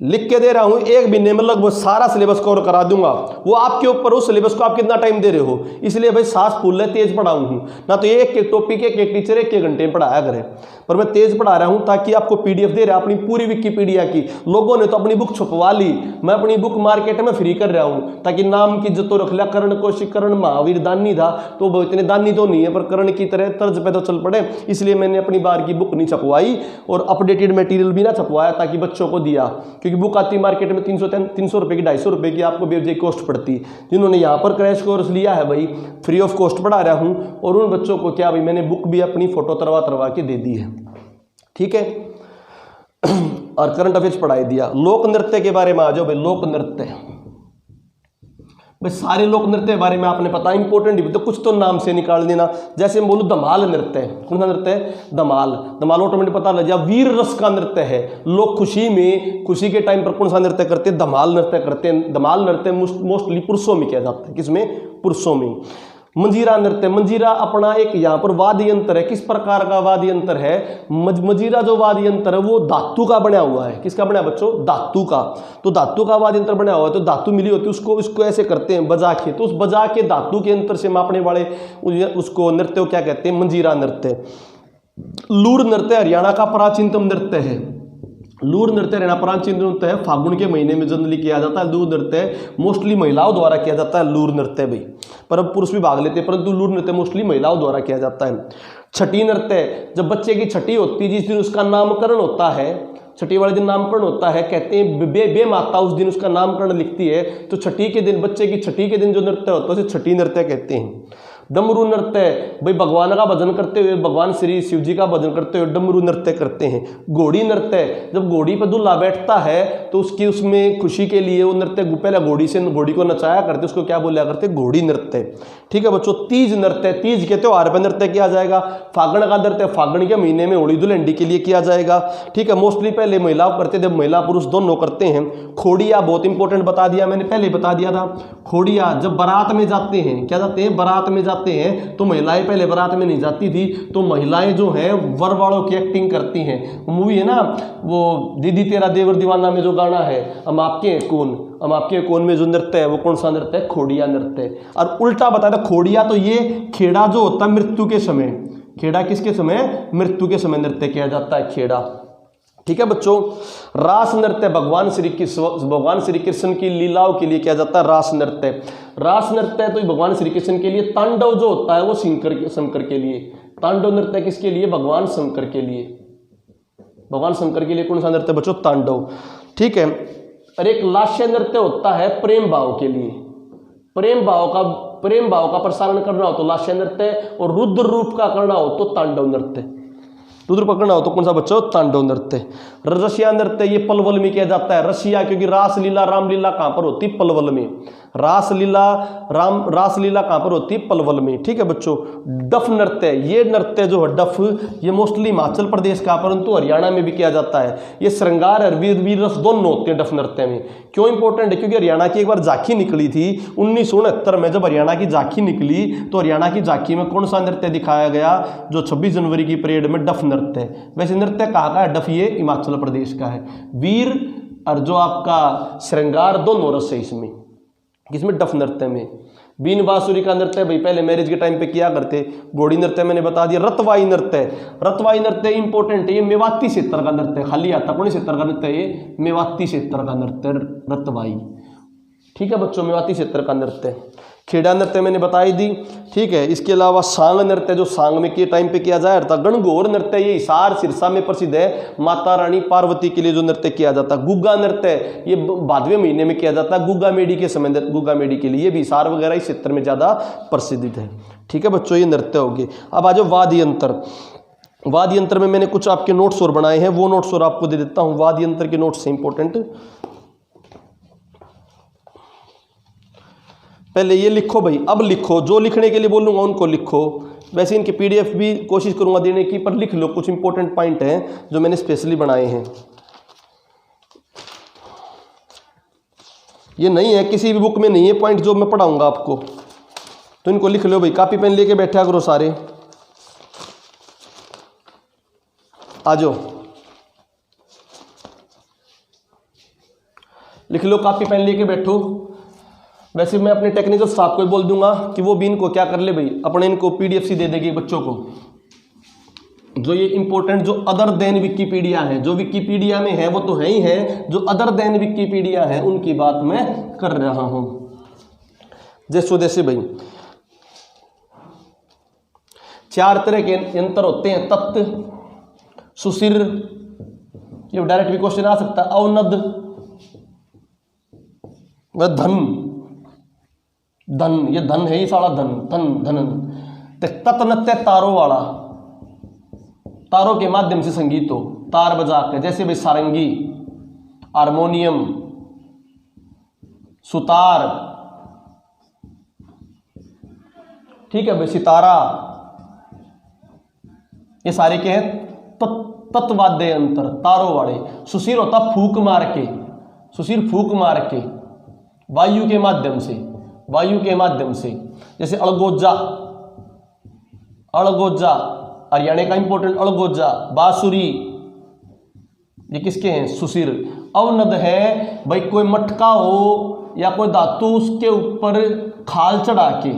लिख के दे रहा हूं, एक महीने में लगभग सारा सिलेबस कवर करा दूंगा। वो आपके ऊपर, उस सिलेबस को आप कितना टाइम दे रहे हो। इसलिए भाई सांस फूल ले, तेज पढ़ाऊं हूं ना, तो एक टॉपिक एक टीचर एक घंटे में पढ़ाया करे, पर मैं तेज पढ़ा रहा हूं ताकि आपको पीडीएफ दे रहा अपनी पूरी विकिपीडिया की। लोगों ने तो अपनी बुक छुपवा ली, मैं अपनी बुक मार्केट में फ्री कर रहा हूं ताकि नाम की इज्जत तो रख लिया। कर्ण कौशिक, कर्ण महावीर दानी था, तो वो इतने दानी तो नहीं है पर कर्ण की तरह तर्ज पे तो चल पड़े, इसलिए मैंने अपनी बार की बुक नहीं छपवाई और अपडेटेड मटेरियल भी ना छपवाया ताकि बच्चों को दिया। क्योंकि बुक आती मार्केट में 300 रुपए की, 250 रुपए की आपको बेवजह कॉस्ट पड़ती। जिन्होंने यहाँ पर क्रैश कोर्स लिया है भाई, फ्री ऑफ कॉस्ट पढ़ा रहा हूँ, और उन बच्चों को क्या भाई मैंने बुक भी अपनी फोटो तरवा के दे दी है। ठीक है। और करंट अफेयर्स पढ़ाई दिया। लोक नृत्य के बारे में आ जाओ भाई। लोक नृत्य भाई, सारे लोक नृत्य के बारे में आपने पता, इंपॉर्टेंट भी तो कुछ तो नाम से निकाल देना। जैसे मैं बोलूं धमाल नृत्य, कौन सा नृत्य है? धमाल। धमाल ऑटोमेटिक पता लग जाए। वीर रस का नृत्य है, लोग खुशी में, खुशी के टाइम पर कौन सा नृत्य करते हैं? धमाल नृत्य करते हैं। धमाल नृत्य मोस्टली पुरुषों में किया जाता है। किसमें? पुरुषों में। मंजीरा नृत्य, मंजीरा अपना एक यहाँ पर वाद्य यंत्र है। किस प्रकार का वाद्य यंत्र है? मंजीरा जो वाद्य यंत्र है वो धातु का बना हुआ है। किसका बना है बच्चों? धातु का। तो धातु का वाद्य यंत्र बना हुआ है, तो धातु मिली होती है, उसको ऐसे करते हैं बजा के, तो उस बजा के धातु के यंत्र से मापने वाले उसको नृत्य को क्या कहते हैं? मंजीरा नृत्य। लूर नृत्य हरियाणा का प्राचीनतम नृत्य है। लूर नृत्य हरियाणा प्राचीन नृत्य है, फागुन के महीने में जनरली किया जाता है। लूर नृत्य मोस्टली महिलाओं द्वारा किया जाता है। लूर नृत्य भाई, पर अब पुरुष भी भाग लेते हैं, परंतु लूर नृत्य मोस्टली महिलाओं द्वारा किया जाता है। छठी नृत्य, जब बच्चे की छठी होती है, जिस दिन उसका नामकरण होता है, छठी वाले दिन नामकरण होता है, कहते हैं बे माता उस दिन उसका नामकरण लिखती है, तो छठी के दिन, बच्चे की छठी के दिन जो नृत्य होता है उसे छठी नृत्य कहते हैं। डमरू नृत्य, भाई भगवान का भजन करते हुए, भगवान श्री शिव जी का भजन करते हुए डमरू नृत्य करते हैं। घोड़ी नृत्य, जब घोड़ी पर दूल्हा बैठता है तो उसकी उसमें खुशी के लिए वो नृत्य, पहले घोड़ी को नचाया करते, उसको क्या बोला करते, घोड़ी नृत्य। ठीक है बच्चों। तीज नृत्य, तीज के त्योहार पर नृत्य किया जाएगा। फागण का नृत्य फागण के महीने में होली दुल्हन के लिए किया जाएगा। ठीक है, मोस्टली पहले महिलाओं करते थे, महिला पुरुष दोनों करते हैं। खोड़िया बहुत इंपॉर्टेंट बता दिया मैंने, पहले बता दिया था। खोड़िया जब बारात में जाते हैं, क्या जाते हैं, बारात में जाते हैं, तो महिलाएं पहले बारात में नहीं जाती थी, तो महिलाएं जो है वर वालों की एक्टिंग करती हैं। मूवी है ना वो दीदी तेरा देवर दीवाना में जो गाना है, हम आपके हैं कौन, हम आपके कौन में जो नृत्य है वो कौन सा नृत्य है, खोड़िया नृत्य। और उल्टा बता था, खोड़िया तो ये खेड़ा जो होता है मृत्यु के समय, खेड़ा किसके समय, मृत्यु के समय नृत्य किया जाता है, खेड़ा। ठीक है बच्चों। रास नृत्य भगवान श्री कृष्ण की लीलाओं के लिए किया जाता है, रास नृत्य। रास नृत्य तो भगवान श्री कृष्ण के लिए। तांडव जो होता है वो शंकर के लिए। तांडव नृत्य किसके लिए, भगवान शंकर के लिए। भगवान शंकर के लिए कौन सा नृत्य बच्चों, तांडव। ठीक है। और एक लास्य नृत्य होता है प्रेम भाव के लिए। प्रेम भाव का प्रसारण करना हो तो लास्य नृत्य, और रुद्र रूप का करना हो तो तांडव नृत्य। रुद्र पकड़ना हो तो कौन सा बच्चों, तांडव नृत्य। रसिया नृत्य ये पलवल में किया जाता है। रसिया क्योंकि रासलीला रामलीला कहां पर होती, पलवल में। रासलीला कहां पर होती, पलवल में। ठीक है बच्चों। डफ नृत्य, ये नृत्य जो है डफ, ये मोस्टली हिमाचल प्रदेश का, परंतु हरियाणा में भी किया जाता है। ये श्रृंगार और वीर रस दोनों होते हैं डफ नृत्य में। क्यों इंपॉर्टेंट है, क्योंकि हरियाणा की एक बार झांकी निकली थी 1969 में। जब हरियाणा की झांकी निकली तो हरियाणा की झांकी में कौन सा नृत्य दिखाया गया, जो 26 जनवरी की परेड में डफ नृत्य। वैसे नृत्य कहाँ का है, डफ ये हिमाचल प्रदेश का है। वीर और जो आपका श्रृंगार दोनों रस है इसमें, किसमें, डफ नृत्य में। बीन बांसुरी का नृत्य भाई पहले मैरिज के टाइम पे किया करते। घोड़ी नृत्य मैंने बता दिया। रतवाई नृत्य इंपॉर्टेंट है, ये मेवाती क्षेत्र का नृत्य, खाली आता कौन क्षेत्र का नृत्य, ये मेवाती क्षेत्र का नृत्य रतवाई। ठीक है बच्चों, मेवाती क्षेत्र का नृत्य। खेड़ा नृत्य मैंने बताई दी। ठीक है। इसके अलावा सांग नृत्य जो सांग में के टाइम पे किया जाए था। गणगौर नृत्य ये हिसार सिरसा में प्रसिद्ध है, माता रानी पार्वती के लिए जो नृत्य किया जाता है। गुग्गा नृत्य ये भादवे महीने में किया जाता है, गुग्गा मेडी के समय, गुग्गा मेडी के लिए भी हिसार वगैरह इस क्षेत्र में ज्यादा प्रसिद्ध है। ठीक है बच्चों, ये नृत्य हो गए। अब आ जाओ वाद्य यंत्र। वाद्य यंत्र में मैंने कुछ आपके नोट्स और बनाए हैं, वो नोट्स और आपको दे देता हूं। वाद्य यंत्र के नोट्स इंपॉर्टेंट, पहले ये लिखो भाई, अब लिखो, जो लिखने के लिए बोलूंगा उनको लिखो। वैसे इनके पीडीएफ भी कोशिश करूंगा देने की, पर लिख लो, कुछ इंपॉर्टेंट पॉइंट हैं जो मैंने स्पेशली बनाए हैं। ये नहीं है, किसी भी बुक में नहीं है पॉइंट जो मैं पढ़ाऊंगा आपको, तो इनको लिख लो भाई। कॉपी पेन लेके बैठा करो सारे, आ जाओ, लिख लो, कॉपी पेन लेके बैठो। वैसे मैं अपने टेक्निकल स्टाफ को बोल दूंगा कि वो भी इनको क्या कर ले भाई, अपने इनको पीडीएफ सी दे देगी बच्चों को, जो ये इंपॉर्टेंट जो अदर देन विकिपीडिया है, जो विकिपीडिया में है वो तो है ही है, जो अदर देन विकिपीडिया है उनकी बात मैं कर रहा हूं। जैसे भाई 4 तरह के यंत्र होते हैं, तत्व, सुशिर, ये डायरेक्ट भी क्वेश्चन आ सकता है, अवनद व धन, ये धन है ही सारा धन। तत्नत्य तारों वाला, तारों के माध्यम से संगीत हो, तार बजा के, जैसे भाई सारंगी, हारमोनियम, सुतार, ठीक है भाई, सितारा, ये सारे के हैं तत्वाद्य यंत्र, तारों वाले। सुशिर होता फूक मार के, सुशिर फूक मार के, वायु के माध्यम से, जैसे अड़गोजा, हरियाणा का इंपॉर्टेंट अड़गोजा, बांसुरी, ये किसके हैं, सुशिर। अवनद है भाई कोई मटका हो या कोई धातु उसके ऊपर खाल चढ़ा के,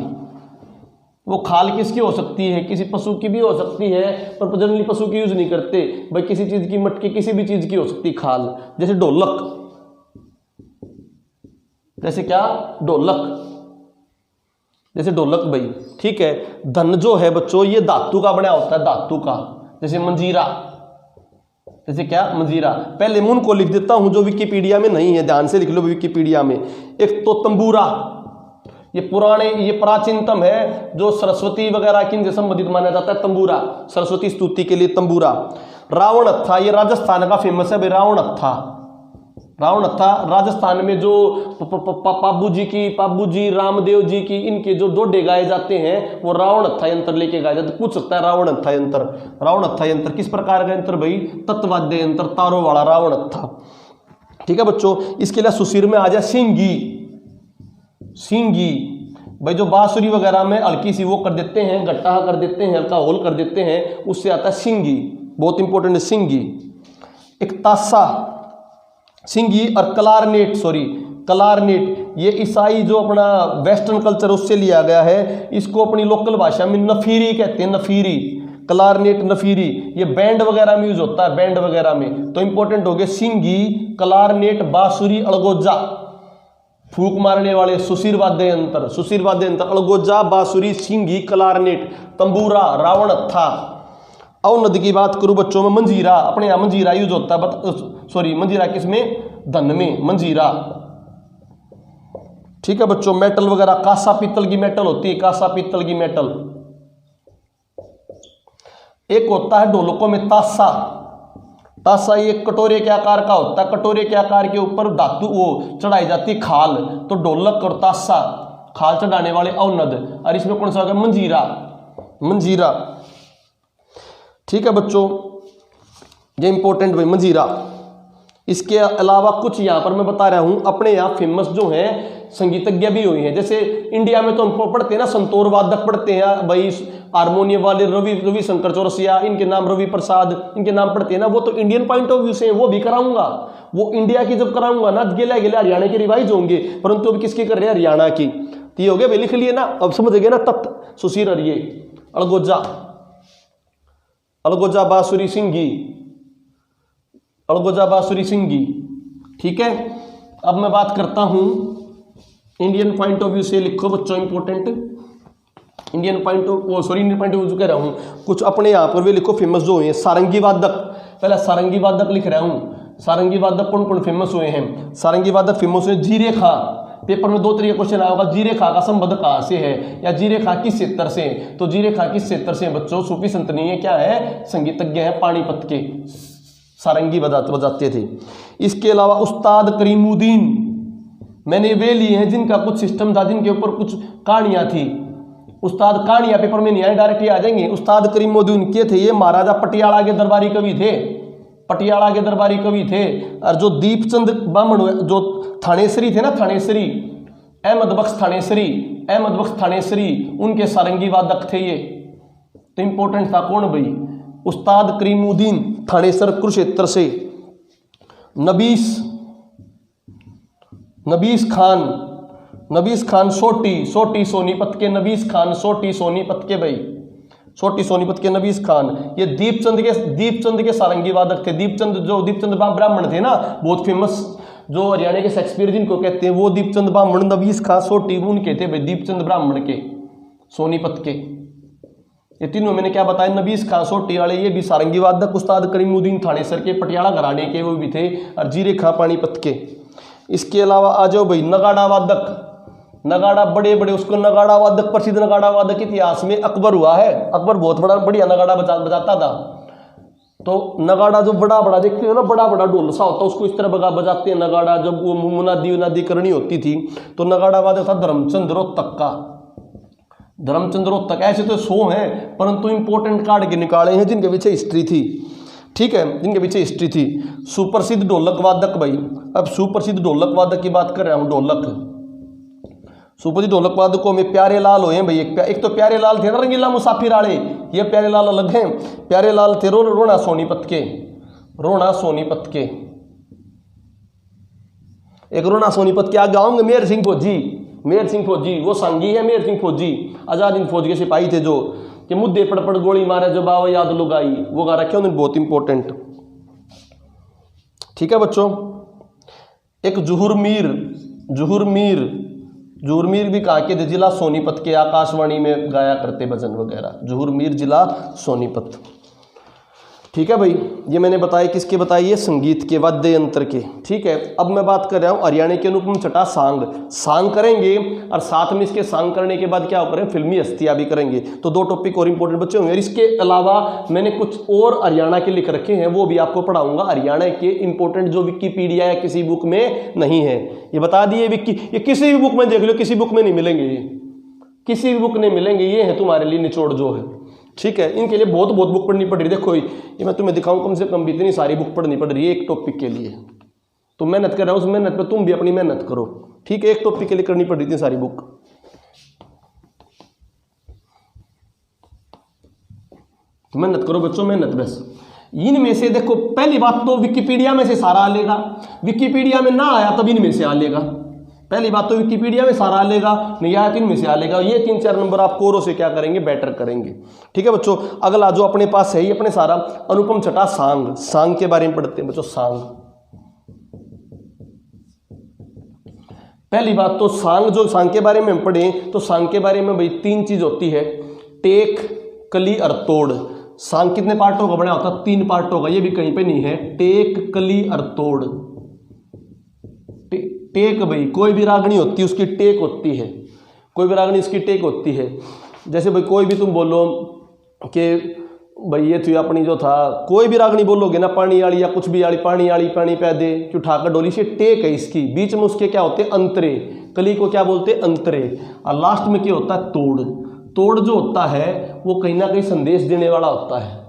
वो खाल किसकी हो सकती है, किसी पशु की भी हो सकती है, पर जनरली पशु की यूज नहीं करते भाई, किसी चीज की, मटकी किसी भी चीज की हो सकती है खाल, जैसे ढोलक, जैसे क्या, ढोलक, जैसे ढोलक भाई, ठीक है। धन जो है बच्चों ये धातु का बना होता है, धातु का, जैसे मंजीरा, जैसे क्या, मंजीरा। पहले मैं उनको लिख देता हूं जो विकिपीडिया में नहीं है, ध्यान से लिख लो विकिपीडिया में। एक तो तंबूरा, ये पुराने, ये प्राचीनतम है, जो सरस्वती वगैरह किन से संबंधित माना जाता है, तंबूरा, सरस्वती स्तुति के लिए तंबूरा। रावण अत्था, ये राजस्थान का फेमस है भाई, रावण अत्था, रावण अत्था राजस्थान में जो पाबू जी की, पाबू जी, रामदेव जी की, इनके जो डोडे गाए जाते हैं वो रावण अत्था यंत्र लेके गाए जाते। पूछ सकता है रावण अत्था यंत्र, रावण अत्था यंत्र किस प्रकार का यंत्र भाई, तत्वाद्य यंत्र, तारों वाला रावण अत्था, ठीक है बच्चों। इसके लिए सुशीर में आ जाए सिंगी, सिंगी भाई, जो बांसुरी वगैरह में हल्की सी वो कर देते हैं, गट्टा कर देते हैं, हल्का होल कर देते हैं, उससे आता है सिंगी, बहुत इंपॉर्टेंट है सिंगी। एक तासा, सिंगी, और कलारनेट, सॉरी कलारनेट, ये ईसाई जो अपना वेस्टर्न कल्चर उससे लिया गया है, इसको अपनी लोकल भाषा में नफीरी कहते हैं, नफीरी, कलारनेट, नफीरी, ये बैंड वगैरह में यूज होता है, बैंड वगैरह में। तो इंपॉर्टेंट हो गए सिंगी, कलारनेट, बांसुरी, अलगोजा, फूक मारने वाले, सुशीर वाद्य यंत्र, सुशीर वाद्य यंत्र, अलगोजा, बांसुरी, सिंगी, कलारनेट, तंबूरा, रावण अत्था। औनद की बात करूं बच्चों में, मंजीरा, अपने यहां मंजीरा यूज होता है, सॉरी मंजीरा किसमें, धन में, मंजीरा, ठीक है बच्चों। मेटल वगैरह, कांसा पीतल की मेटल होती है, कांसा पीतल की मेटल। एक होता है ढोलकों में तासा, तासा ये कटोरे के आकार का होता है, कटोरे के आकार के ऊपर धातु वो चढ़ाई जाती है खाल, तो ढोलक और तासा, खाल चढ़ाने वाले औनद। और इसमें कौन सा होगा, मंजीरा, मंजीरा, ठीक है बच्चों, ये इंपॉर्टेंट भाई मंजीरा। इसके अलावा कुछ यहां पर मैं बता रहा हूं, अपने यहां फेमस जो हैं संगीतज्ञ भी हुए हैं, जैसे इंडिया में तो हम पढ़ते हैं ना, संतूर वादक पढ़ते हैं भाई, हारमोनियम वाले रवि शंकर चौरसिया, इनके नाम रवि प्रसाद, इनके नाम पढ़ते हैं ना, वो तो इंडियन पॉइंट ऑफ व्यू से वो भी कराऊंगा, वो इंडिया की जब कराऊंगा ना, गेला गेला हरियाणा के रिवाइज होंगे, परंतु अभी किसकी कर रहे हैं, हरियाणा की। तो ये हो गया भाई, लिख लिए ना, अब समझ गए ना, तत्त, सुशीर, और ये अलगोजा, अलगोजा, बांसुरी, सिंगी, अलगोजा, बांसुरी, सिंगी, ठीक है। अब मैं बात करता हूं इंडियन पॉइंट ऑफ व्यू से, लिखो बच्चों important, Indian point of, sorry Indian point of view कह रहा हूं, कुछ अपने यहां पर भी लिखो फेमस जो हुए हैं। सारंगी वादक, पहले सारंगी वादक लिख रहा हूं, सारंगी वादक कौन कौन फेमस हुए हैं, सारंगी वादक फेमस हुए, जीरे खां, पेपर में 2 तरीके क्वेश्चन आया होगा, जीरे खां का संबंध कहां से है, या जीरे खां किस क्षेत्र से, तो जीरे खां किस क्षेत्र से बच्चों, सूफी संत नहीं है, क्या है, संगीतज्ञ है, पानीपत के, सारंगी बजाते थे। इसके अलावा उस्ताद करीमुद्दीन, मैंने वे लिए हैं जिनका कुछ सिस्टम था, जिनके ऊपर कुछ कहानियां थी। उस्ताद कहानियां पेपर में नहीं आए, डायरेक्ट ही आ जाएंगे। उस्ताद करीमुद्दीन के थे, ये महाराजा पटियाला के दरबारी कवि थे, पटियाला के दरबारी कवि थे। और जो दीपचंद ब्राह्मण जो थानेसरी थे ना, थानेसरी, अहमद बख्श थानेसरी, अहमद बख्श थानेसरी, उनके सारंगी वादक थे ये। तो इंपॉर्टेंट था कौन भाई, उस्ताद करीमुद्दीन थानेसर कुरुक्षेत्र से। नबीस खान, नबीस खान सोटी सोनीपत के, नबीस खान सोटी सोनीपत के भाई, सोटी सोनीपत के नबीस खान, ये दीपचंद के सारंगी वादक थे। दीपचंद ब्राह्मण थे ना, बहुत फेमस, जो हरियाणा के शेक्सपियर जिनको कहते हैं, वो दीपचंद ब्राह्मण, नबीस खान सोटी उनके थे भाई, दीपचंद ब्राह्मण के, सोनीपत के। ये तीनों मैंने क्या बताया, नबीस खां सोटी वाले ये भी सारंगी वादक, उस्ताद करीमुद्दीन थानेसर के, पटियाला घराने के वो भी थे, और जीरे खां पानीपत के। इसके अलावा आ जाओ भाई नगाड़ा वादक, नगाड़ा बड़े बड़े, उसको नगाड़ा वादक, प्रसिद्ध नगाड़ा वादक इतिहास में अकबर हुआ है, अकबर बहुत बड़ा बढ़िया नगाड़ा बजाता था। तो नगाड़ा जो बड़ा बड़ा देखते हो ना, बड़ा बड़ा ढोल सा होता है, उसको इस तरह बजाते हैं नगाड़ा, जब वो मुनादी करनी होती थी। तो नगाड़ा वादक था धर्मचंद रोहतक का, धर्मचंद रोहतक। ऐसे तो 100 हैं, परंतु इंपॉर्टेंट कार्ड के निकाले हैं जिनके पीछे हिस्ट्री थी, ठीक है, जिनके पीछे हिस्ट्री थी। सुप्रसिद्ध ढोलक वादक भाई, अब सुप्रसिद्ध ढोलक वादक की बात कर रहा हूं, ढोलक, सुप्रसिद्ध ढोलक वादकों में प्यारे लाल हुए हैं भाई। एक तो प्यारे लाल थे ना रंगीला मुसाफिर वाले, ये प्यारे लाल अलग हैं। प्यारे लाल थे रोना सोनीपत के, रोना सोनीपत के, एक रोना सोनीपत के। आगे आऊंगे मेहर सिंह फौजी, मेहर सिंह फौजी, वो सांगी है मेहर सिंह फौजी, आजाद हिंद फौज के सिपाही थे जो कि मुद्दे पड़ गोली मारे जो बाबा याद लुगाई, वो गा रखे उन्होंने, बहुत इंपॉर्टेंट। ठीक है बच्चों, एक जुहूर मीर भी कहा के थे, जिला सोनीपत के, आकाशवाणी में गाया करते भजन वगैरह। जुहूर मीर जिला सोनीपत। ठीक है भाई, ये मैंने बताया किसके बताइए, संगीत के, वाद्य यंत्र के। ठीक है, अब मैं बात कर रहा हूँ हरियाणा के अनुपम छटा सांग करेंगे, और साथ में इसके सांग करने के बाद क्या करें, फिल्मी हस्तियां भी करेंगे। तो 2 टॉपिक और इंपॉर्टेंट बच्चे होंगे। इसके अलावा मैंने कुछ और हरियाणा के लिख रखे हैं, वो भी आपको पढ़ाऊंगा। हरियाणा के इंपॉर्टेंट जो विकिपीडिया या किसी बुक में नहीं है, ये बता दिए। ये किसी भी बुक में देख लो, किसी बुक में नहीं मिलेंगे, ये किसी भी बुक नहीं मिलेंगे। ये है तुम्हारे लिए निचोड़ जो है। ठीक है, इनके लिए बहुत बुक पढ़नी पड़ रही है। देखो ये मैं तुम्हें दिखाऊं, कम से कम भी इतनी सारी बुक पढ़नी पड़ रही है एक टॉपिक के लिए। तुम मेहनत कर रहे हो, उस मेहनत पे तुम भी अपनी मेहनत करो। ठीक है, एक टॉपिक के लिए करनी पड़ रही थी सारी बुक। तो मेहनत करो बच्चों, मेहनत बस। इनमें से देखो, पहली बात तो विकिपीडिया में से सारा आ लेगा, विकिपीडिया में ना आया तब इनमें से आ लेगा। पहली बात तो विकिपीडिया में सारा आ लेगा, नहीं आया तो इनमें से आ लेगा। ये 3-4 नंबर आप कोरों से क्या करेंगे, बेटर करेंगे। ठीक है बच्चों, अगला जो अपने पास है ही अपने सारा अनुपम छटा सांग के बारे में पढ़ते हैं बच्चों। पहली बात तो सांग के बारे में हम पढ़े, तो सांग के बारे में भाई 3 चीज होती है, टेक, कली और तोड़। सांग कितने पार्टों का बना होता है, 3 पार्टों का। ये भी कहीं पे नहीं है, टेक, कली और तोड़। टेक भाई कोई भी रागनी होती है उसकी टेक होती है, कोई भी रागनी उसकी टेक होती है। जैसे भाई कोई भी तुम बोलो कि भाई ये तो अपनी जो था, कोई भी रागनी बोलोगे ना, पानी वाली या कुछ भी वाली, पानी वाली पानी पै दे, कि उठाकर डोली से, टेक है इसकी। बीच में उसके क्या होते हैं, अंतरे। कली को क्या बोलते हैं, अंतरे। और लास्ट में क्या होता है, तोड़ जो होता है वो कहीं ना कहीं संदेश देने वाला होता है।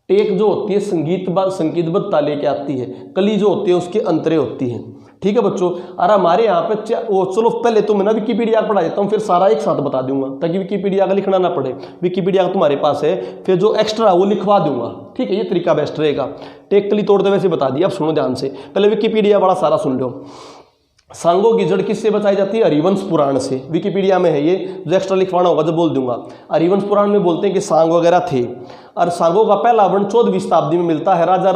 टेक जो होती है संगीतबद्धता लेके आती है, कली जो होती है उसके अंतरे होती है। ठीक है बच्चों, और हमारे यहाँ पे चलो पहले तो मैं ना विकिपीडिया पढ़ा देता हूँ, फिर सारा एक साथ बता दूंगा ताकि विकिपीडिया का लिखना ना पड़े। विकिपीडिया तुम्हारे पास है, फिर जो एक्स्ट्रा वो लिखवा दूंगा। ठीक है, ये तरीका बेस्ट रहेगा। टेक कली तोड़ दे वैसे बता दिया, अब सुनो ध्यान से, पहले विकिपीडिया बड़ा सारा सुन लो। सांगों की जड़ किससे बताई जाती है, हरिवंश पुराण से। विकिपीडिया में है ये, जो एक्स्ट्रा लिखवाना होगा जो बोल दूंगा। हरिवंश पुराण में बोलते हैं कि सांग वगैरह थे, और सांगों का पहला वर्ण 14वीं शताब्दी में मिलता है। राजा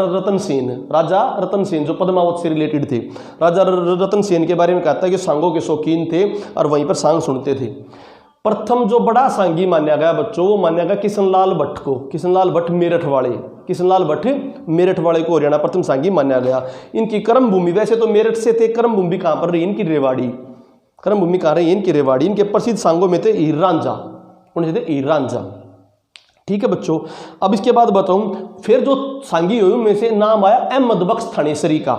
रतन सेन जो पद्मावत से रिलेटेड थे, राजा रतन सेन के बारे में कहता है कि सांगों के शौकीन थे और वहीं पर सांग सुनते थे। प्रथम जो बड़ा सांगी माना गया बच्चों, वो माना गया किशनलाल भट्ट को। किशनलाल भट्ट मेरठ वाले को हरियाणा प्रथम सांगी माना गया। इनकी कर्म भूमि, वैसे तो मेरठ से थे, कर्म भूमि कहाँ पर रही इनकी, रेवाड़ी। कर्म भूमि कहाँ रही इनकी, रेवाड़ी। इनके प्रसिद्ध सांगों में थे हीर रांझा, कौन से थे, हीर रांझा। ठीक है बच्चों, अब इसके बाद बताऊं, फिर जो सांगी हुई उनमें से नाम आया अहमद बख्श थानेसरी का।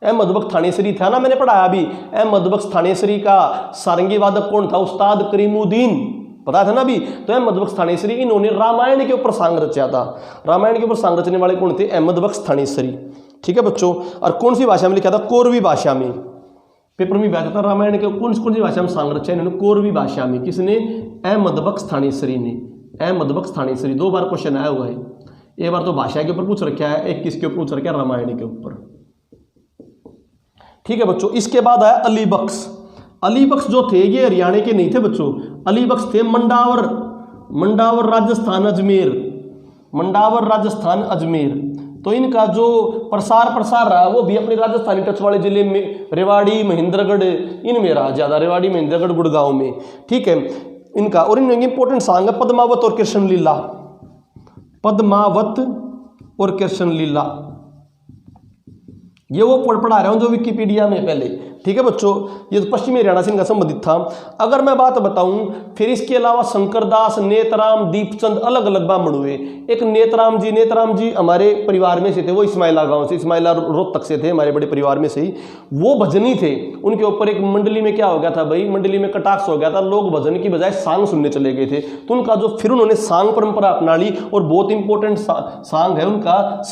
अहमद बख्श थानेसरी था ना, मैंने पढ़ाया अभी। अहमद बख्श थानेसरी का सारंगी वादक कौन था, उस्ताद करीमुद्दीन, पता था ना अभी। तो अहमद बख्श थानेसरी, इन्होंने रामायण के ऊपर सांग रचा था। रामायण के ऊपर सांग रचने वाले कौन थे, अहमद बख्श थानेसरी। ठीक है बच्चों, और कौन सी भाषा में लिखा था, कोरवी भाषा में। पेपर में बैठा था रामायण के कौन सी भाषा में सांग रचा, इन्होंने कोरवी भाषा में। किसने, अहमद बख्श थानेसरी ने। अहमद बख्श थानेसरी, 2 बार क्वेश्चन आया हुआ है। एक बार तो भाषा के ऊपर पूछ रखा है, एक किसके ऊपर पूछ रखा है, रामायण के ऊपर। ठीक है बच्चों, इसके बाद आया अली बख्श। अली बख्श जो थे ये हरियाणा के नहीं थे बच्चों, अली बख्श थे मंडावर राजस्थान अजमेर। तो इनका जो प्रसार रहा वो भी अपने राजस्थानी टच वाले जिले में, रेवाड़ी, महेंद्रगढ़, इनमें रहा ज्यादा, रेवाड़ी, महेंद्रगढ़, गुड़गांव में। ठीक है, इनका और इनमें इंपॉर्टेंट सांग है पद्मावत और कृष्ण लीला। ये वो पढ़ा रहा हूं जो विकिपीडिया में पहले। ठीक है बच्चों, ये तो पश्चिमी हरियाणा से इनका संबंधित था। अगर मैं बात बताऊं, फिर इसके अलावा शंकरदास, नेतराम, दीपचंद अलग अलग ब्राह्मण हुए। एक नेतराम जी हमारे परिवार में से थे, वो इस्माइला गांव से, इस्माइला रोहतक से थे, हमारे बड़े परिवार में से ही। वो भजनी थे। उनके ऊपर एक मंडली में क्या हो गया था भाई, मंडली में कटाक्ष हो गया था, लोग भजन की बजाय सांग सुनने चले गए थे। तो उनका जो फिर उन्होंने सांग परंपरा अपना ली, और बहुत इंपॉर्टेंट सांग है उनका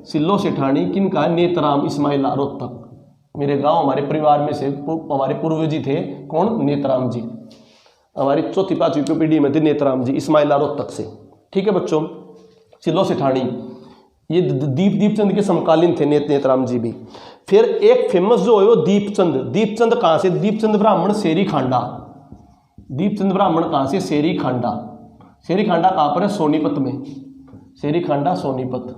सिल्लो सेठानी किनका, नेतराम इस्माइला रोहतक। मेरे गांव, हमारे परिवार में से हमारे पूर्वज जी थे, कौन, नेतराम जी। हमारी 4th-5वीं पीढ़ी में थे नेतराम जी, इस्माइला रोहतक से। ठीक है बच्चों, सिल्लो सेठानी ये दीपचंद के समकालीन थे नेतराम जी भी। फिर एक फेमस जो है वो दीपचंद। दीपचंद कहां से? दीपचंद ब्राह्मण सेरी खांडा। दीपचंद ब्राह्मण कहां से? सेरी खांडा। सेरी खांडा कहां पर है? सोनीपत में। सेरी खांडा सोनीपत।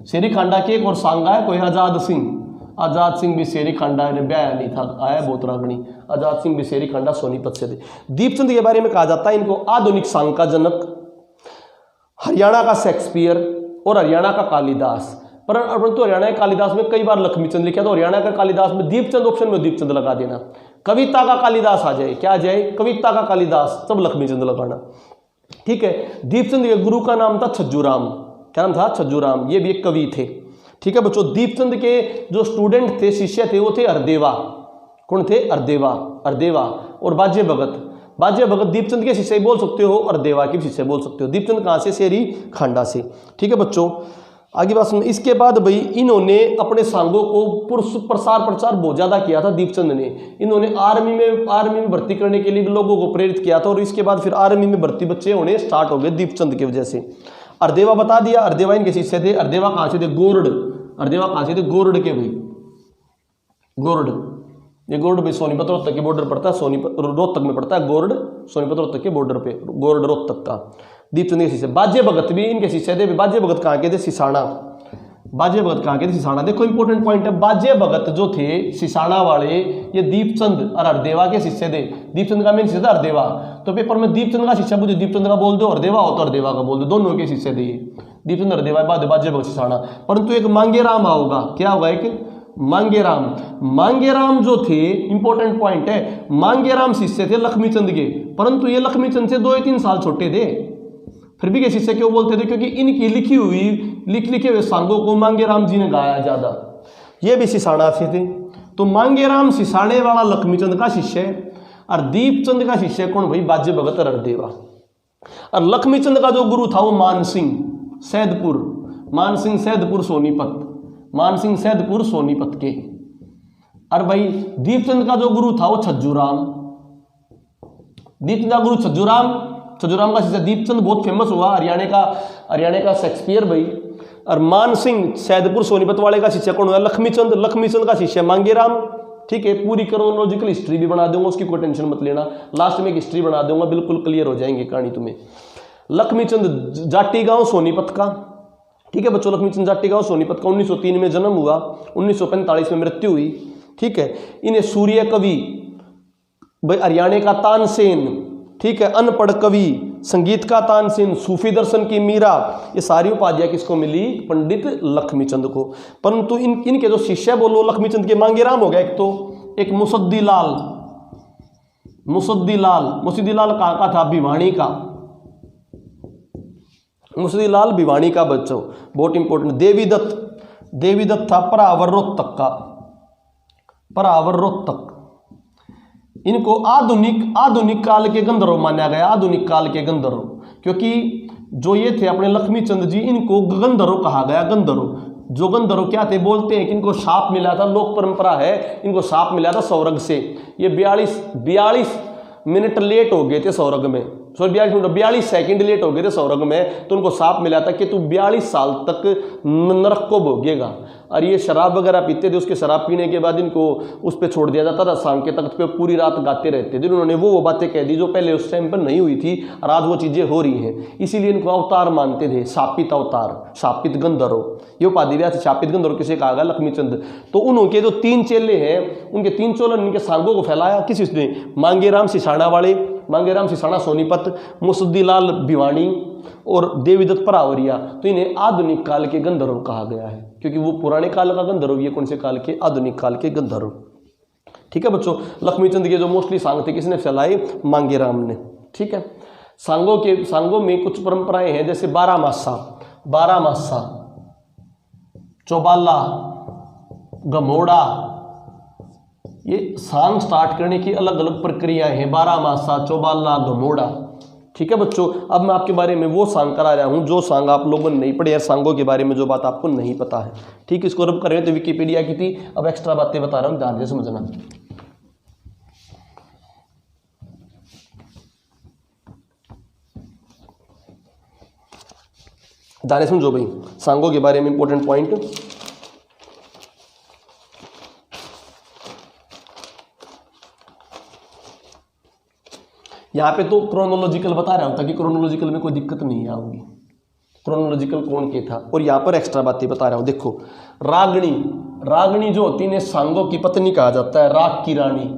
सेरी खांडा के एक और सांगा है कोई आजाद सिंह। आजाद सिंह भी सेरी खांडा ने ब्याह नहीं था, आया बहुत रागणी। आजाद सिंह भी सेरी खांडा सोनीपत से थे। दीपचंद के बारे में कहा जाता है इनको आधुनिक सांग का जनक, हरियाणा का शेक्सपियर और हरियाणा का कालिदास। परंतु हरियाणा के कालिदास में कई बार लक्ष्मीचंद लिखा, तो हरियाणा का कालिदास में दीपचंद ऑप्शन में दीपचंद लगा देना। कविता का कालिदास आ जाए, क्या आ जाए? कविता का कालिदास, तब लक्ष्मीचंद लगाना। ठीक है। दीपचंद के गुरु का नाम था छज्जूराम। क्या नाम था? छज्जूराम। ये भी एक कवि थे। ठीक है बच्चों। दीपचंद के जो स्टूडेंट थे, शिष्य थे, वो थे हरदेवा। कौन थे? हरदेवा। हरदेवा और बाजे भगत। बाजे भगत दीपचंद के शिष्य बोल सकते हो और देवा के शिष्य बोल सकते हो। दीपचंद कहां से? सेरी खांडा से। ठीक है बच्चों, आगे बात सुनो। इसके बाद भाई इन्होंने अपने सांगों को प्रसार प्रचार बहुत ज्यादा किया था दीपचंद ने। इन्होंने आर्मी में भर्ती करने के लिए लोगों को प्रेरित किया था, और इसके बाद फिर आर्मी में भर्ती बच्चे होने स्टार्ट हो गए दीपचंद की वजह से। हरदेवा बता दिया, हरदेवा इनके शिष्य थे। हरदेवा कहां से थे? गोरड। हरदेवा कहां से थे? गोरड के भाई। गोरड, ये गोरड भाई सोनीपत रोहतक के बॉर्डर पड़ता है। सोनीपत रोहतक में पड़ता है गोरड, सोनीपत रोहतक के बॉर्डर पे, गोरड रोहतक का। दीपचंद के शिष्य। बाजे भगत भी इनके शिष्य थे। बाजे भगत कहां के थे? सिसाना। बाजे भगत कहां के थे? सिसाना। देखो इंपॉर्टेंट पॉइंट है, बाजे भगत जो थे सिसाना वाले, ये दीपचंद और हरदेवा के शिष्य थे। दीपचंद का मेन शिष्य था हरदेवा। तो पेपर में दीपचंद का शिष्य पूछे, दीपचंद का बोल दो, हरदेवा हो तो हरदेवा का बोल दो, दोनों के शिष्य थे ये। दीपचंद हरदेवा बाजे भगत सिसाना। परंतु एक मांगेराम होगा। क्या होगा? एक मांगेराम। मांगेराम जो थे, इंपॉर्टेंट पॉइंट है, मांगेराम शिष्य थे लक्ष्मीचंद के, परंतु ये लक्ष्मीचंद से 2 या 3 साल छोटे थे। फिर भी के शिष्य क्यों बोलते थे? क्योंकि इनकी लिखे हुए सांगों को मांगेराम जी ने गाया ज्यादा। ये भी सिसाना से थे। तो मांगेराम सिसाने वाला लक्ष्मीचंद का शिष्य है, और दीपचंद का शिष्य कौन भाई? बाजे भगत और हरदेवा। और लक्ष्मीचंद का जो गुरु था वो मानसिंह सैदपुर। मानसिंह सैदपुर सोनीपत। मानसिंह सैदपुर सोनीपत के। और भाई दीपचंद का जो गुरु था वो छज्जूराम। दीपचंद का गुरु छज्जूराम। छज्जूराम का शिष्य दीपचंद बहुत फेमस हुआ, हरियाणा का शेक्सपियर भाई। और मानसिंह सैदपुर सोनीपत वाले का शिष्य कौन हुआ? लक्ष्मीचंद। लक्ष्मीचंद का शिष्य मांगेराम। ठीक है। पूरी क्रोनोलॉजिकल हिस्ट्री भी बना दूंगा, उसकी कोई टेंशन मत लेना, लास्ट में एक हिस्ट्री बना दूंगा, बिल्कुल क्लियर हो जाएंगे कहानी तुम्हें। लक्ष्मीचंद जाटी गांव सोनीपत का। ठीक है बच्चों, लक्ष्मीचंद जाटी गांव सोनीपत का। 1903 में जन्म हुआ, 1945 में मृत्यु हुई। ठीक है। इन्हें सूर्य कवि भाई, हरियाणा का तानसेन, ठीक है, अनपढ़ कवि, संगीत का तानसेन, सूफी दर्शन की मीरा, ये सारी उपाधियां किसको मिली? पंडित लक्ष्मीचंद को। परंतु इनके जो शिष्य बोलो लक्ष्मीचंद के मांगेराम हो गया एक, तो एक मुसद्दीलाल। मुसद्दीलाल कहां का था? भिवानी का। मुसद्दीलाल भिवानी का बच्चों, बहुत इंपॉर्टेंट। देवीदत्त था परावर रोहतक का। परावर रोहतक। इनको आधुनिक काल के गंधर्व माना गया। आधुनिक काल के गंधर्व, क्योंकि जो ये थे अपने लक्ष्मीचंद जी, इनको गंधर्व कहा गया। गंधर्व, जो गंधर्व क्या थे? बोलते हैं कि इनको शाप मिला था, लोक परंपरा है, इनको शाप मिला था स्वर्ग से। ये 42 मिनट लेट हो गए थे स्वर्ग में, सॉरी 42 सेकंड लेट हो गए थे स्वर्ग में, तो उनको शाप मिला था कि तू 42 साल तक नरक को भोगेगा। और ये शराब वगैरह पीते थे, उसके शराब पीने के बाद इनको उस पर छोड़ दिया जाता था, शाम के तख्त पे पूरी रात गाते रहते थे। उन्होंने वो बातें कह दी जो पहले उस टाइम पर नहीं हुई थी, और आज वो चीजें हो रही हैं। इसीलिए इनको अवतार मानते थे, शापित अवतार, शापित गंधर्व। ये उपाधि दिया था शापित गंधर्व, किसे कहा गया? लक्ष्मीचंद। तो उनके जो 3 चेले हैं, उनके 3 चोलों ने इनके सांगों को फैलाया। किसने? मांगेराम सिसाना वाले, मांगेराम सिसाना सोनीपत, मुसद्दीलाल भिवानी और देवीदत्त परावरिया। तो इन्हें आधुनिक काल के गंधर्व कहा गया है, क्योंकि वो पुराने काल का गंधर्व, ये कौन से काल के? आधुनिक काल के गंधर्व। ठीक है बच्चों। लक्ष्मीचंद के जो मोस्टली सांग थे किसने फैलाए? मांगेराम ने। ठीक है। सांगों में कुछ परंपराएं हैं, जैसे बारामासा, चौबाला, गमोड़ा। ये सांग स्टार्ट करने की अलग अलग प्रक्रियाएं हैं, बारामासा, चौबाला, गमोड़ा। ठीक है बच्चों। अब मैं आपके बारे में वो सांग करा रहा हूं जो सांग आप लोगों ने नहीं पढ़े, या सांगों के बारे में जो बात आपको नहीं पता है। ठीक, इसको रब कर रहे हैं तो विकिपीडिया की थी, अब एक्स्ट्रा बातें बता रहा हूं, ध्यान से समझना। ध्यान समझो भाई, सांगों के बारे में इंपॉर्टेंट पॉइंट। यहाँ पे तो क्रोनोलॉजिकल बता रहा हूँ ताकि क्रोनोलॉजिकल में कोई दिक्कत नहीं आऊंगी, क्रोनोलॉजिकल कौन के था। और यहाँ पर एक्स्ट्रा बातें बता रहा हूँ। देखो रागणी, रागणी जो होती है सांगों की पत्नी कहा जाता है, राग की रानी,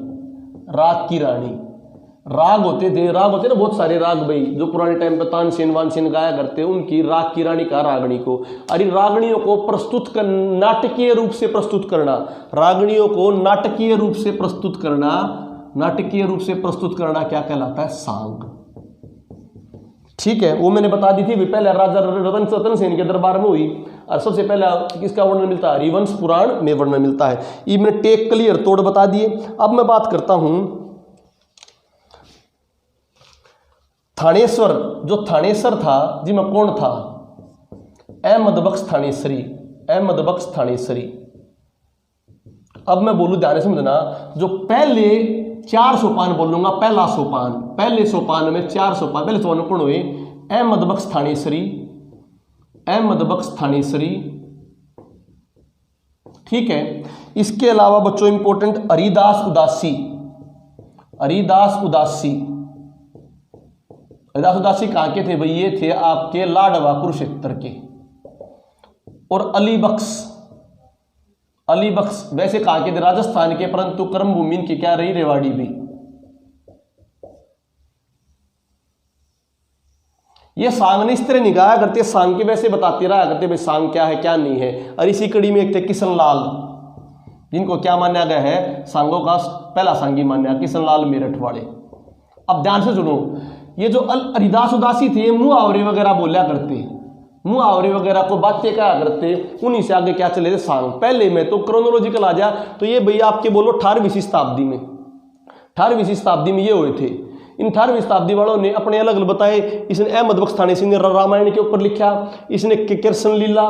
राग की रानी। राग होते थे, राग होते ना बहुत सारे राग भाई, जो पुराने टाइम पे तानसेन वानसेन गाया करते, उनकी राग की रानी कहा रागणी को। अरे रागणियों को प्रस्तुत कर, नाटकीय रूप से प्रस्तुत करना, रागणियों को नाटकीय रूप से प्रस्तुत करना, नाटकीय रूप से प्रस्तुत करना क्या कहलाता है? सांग। ठीक है, वो मैंने बता दी थी पहले, राजा रतन सेन के दरबार में हुई। और सबसे पहला किसका वर्णन मिलता है? हरिवंश पुराण में वर्णन मिलता है। ये मैंने टेक क्लियर तोड़ बता दिए। अब मैं बात करता हूं थानेश्वर। जो थानेश्वर था जी में कौन था? अहमद बख्श थानेश्वरी, अहमद बख्श थानेश्वरी। अब मैं बोलूं ध्यान से समझना, जो पहले 4 सोपान बोलूंगा, पहला सोपान, पहले सोपान में 4 सोपान, पहले सोपान कौन हुए? अहमद बख्श थानेश्वरी, अहमद बख्श थानेश्वरी। ठीक है, इसके अलावा बच्चों इंपॉर्टेंट हरिदास उदासी, हरिदास उदासी। हरिदास उदासी कहां के थे भाई? ये थे आपके लाडवा कुरुक्षेत्र के। और अली बख्श, अली बख्श वैसे कहां के थे? राजस्थान के, परंतु कर्म भूमि की क्या रही? रेवाड़ी भी। ये सांग ने इस तरह नहीं गाया करते, सांग के वैसे बताते रहा करते भाई सांग क्या है क्या नहीं है। और इसी कड़ी में एक थे किशन लाल, जिनको क्या माना गया है? सांगों का पहला सांगी माना, किशन लाल मेरठ वाले। अब ध्यान से सुनो, ये जो हरिदास उदासी थे मुहावरे वगैरह बोला करते, मुहावरे वगैरह को बातें कहा करते, उन्हीं से आगे क्या चले थे? सांग। पहले में तो क्रोनोलॉजिकल आ जा तो ये भैया आपके बोलो 18वीं शताब्दी में, 18वीं शताब्दी में ये हुए थे। इन 18वीं शताब्दी वालों ने अपने अलग अलग बताए। इसने अहमद बख्श थानेश्वरी ने रामायण के ऊपर लिखा, इसने कृष्ण लीला,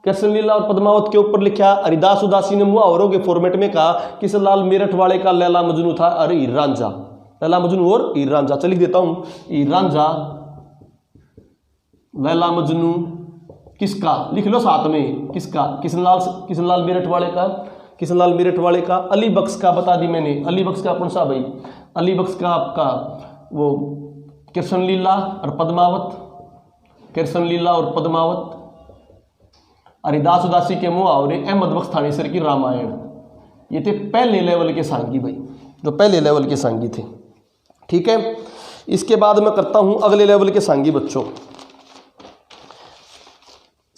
कृष्ण लीला और पद्मावत के ऊपर लिखा। हरिदास उदासी ने मुहावरों के फॉर्मेट में कहा किशन लाल मेरठ वाले का लैला मजनू था, अरे हीर रांझा, लैला मजनू और हीर रांझा। चलिए देता हूं, हीर रांझा, लैला मजनू किसका? लिख लो साथ में, किसका? किशन लाल मेरठ वाले का, किशन लाल मेरठ वाले का। अली बख्श का बता दी मैंने, अली बख्श का कौन सा भाई? अली बख्श का आपका वो कृष्ण लीला और पद्मावत, कृष्ण लीला और पद्मावत। हरिदास उदासी के मुहावरे, अहमद बख्श थानेश्वरी की रामायण। ये थे पहले लेवल के सांगी भाई, जो पहले लेवल के सांगी थे। ठीक है, इसके बाद मैं करता हूं अगले लेवल के सांगी बच्चों,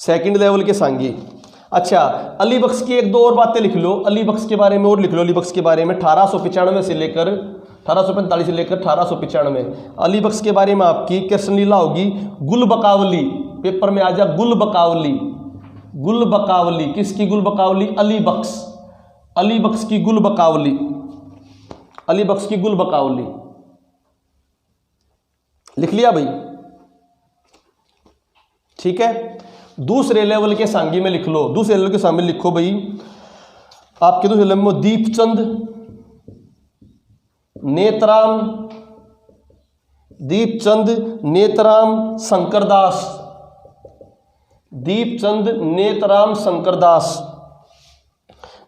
सेकंड लेवल के सांगी। अच्छा, अली बख्श की 1-2 और बातें लिख लो, अली बख्श के बारे में और लिख लो। अली बख्श के बारे में 1895 से लेकर 1845 से लेकर 1895 अली बख्श के बारे में आपकी कृष्ण लीला होगी। गुल बकावली, पेपर में आ जा, गुल बकावली, गुल बकावली। किसकी गुल बकावली? अली बख्श, अली बख्श की गुल बकावली, अली बख्श की गुल बकावली। लिख लिया भाई? ठीक है, दूसरे लेवल के सांगी में लिख लो, दूसरे लेवल के सांगी में लिखो भाई आपके दूसरे लेवल में दीपचंद, नेतराम, दीपचंद, नेतराम, शंकरदास, दीपचंद, नेतराम, शंकरदास,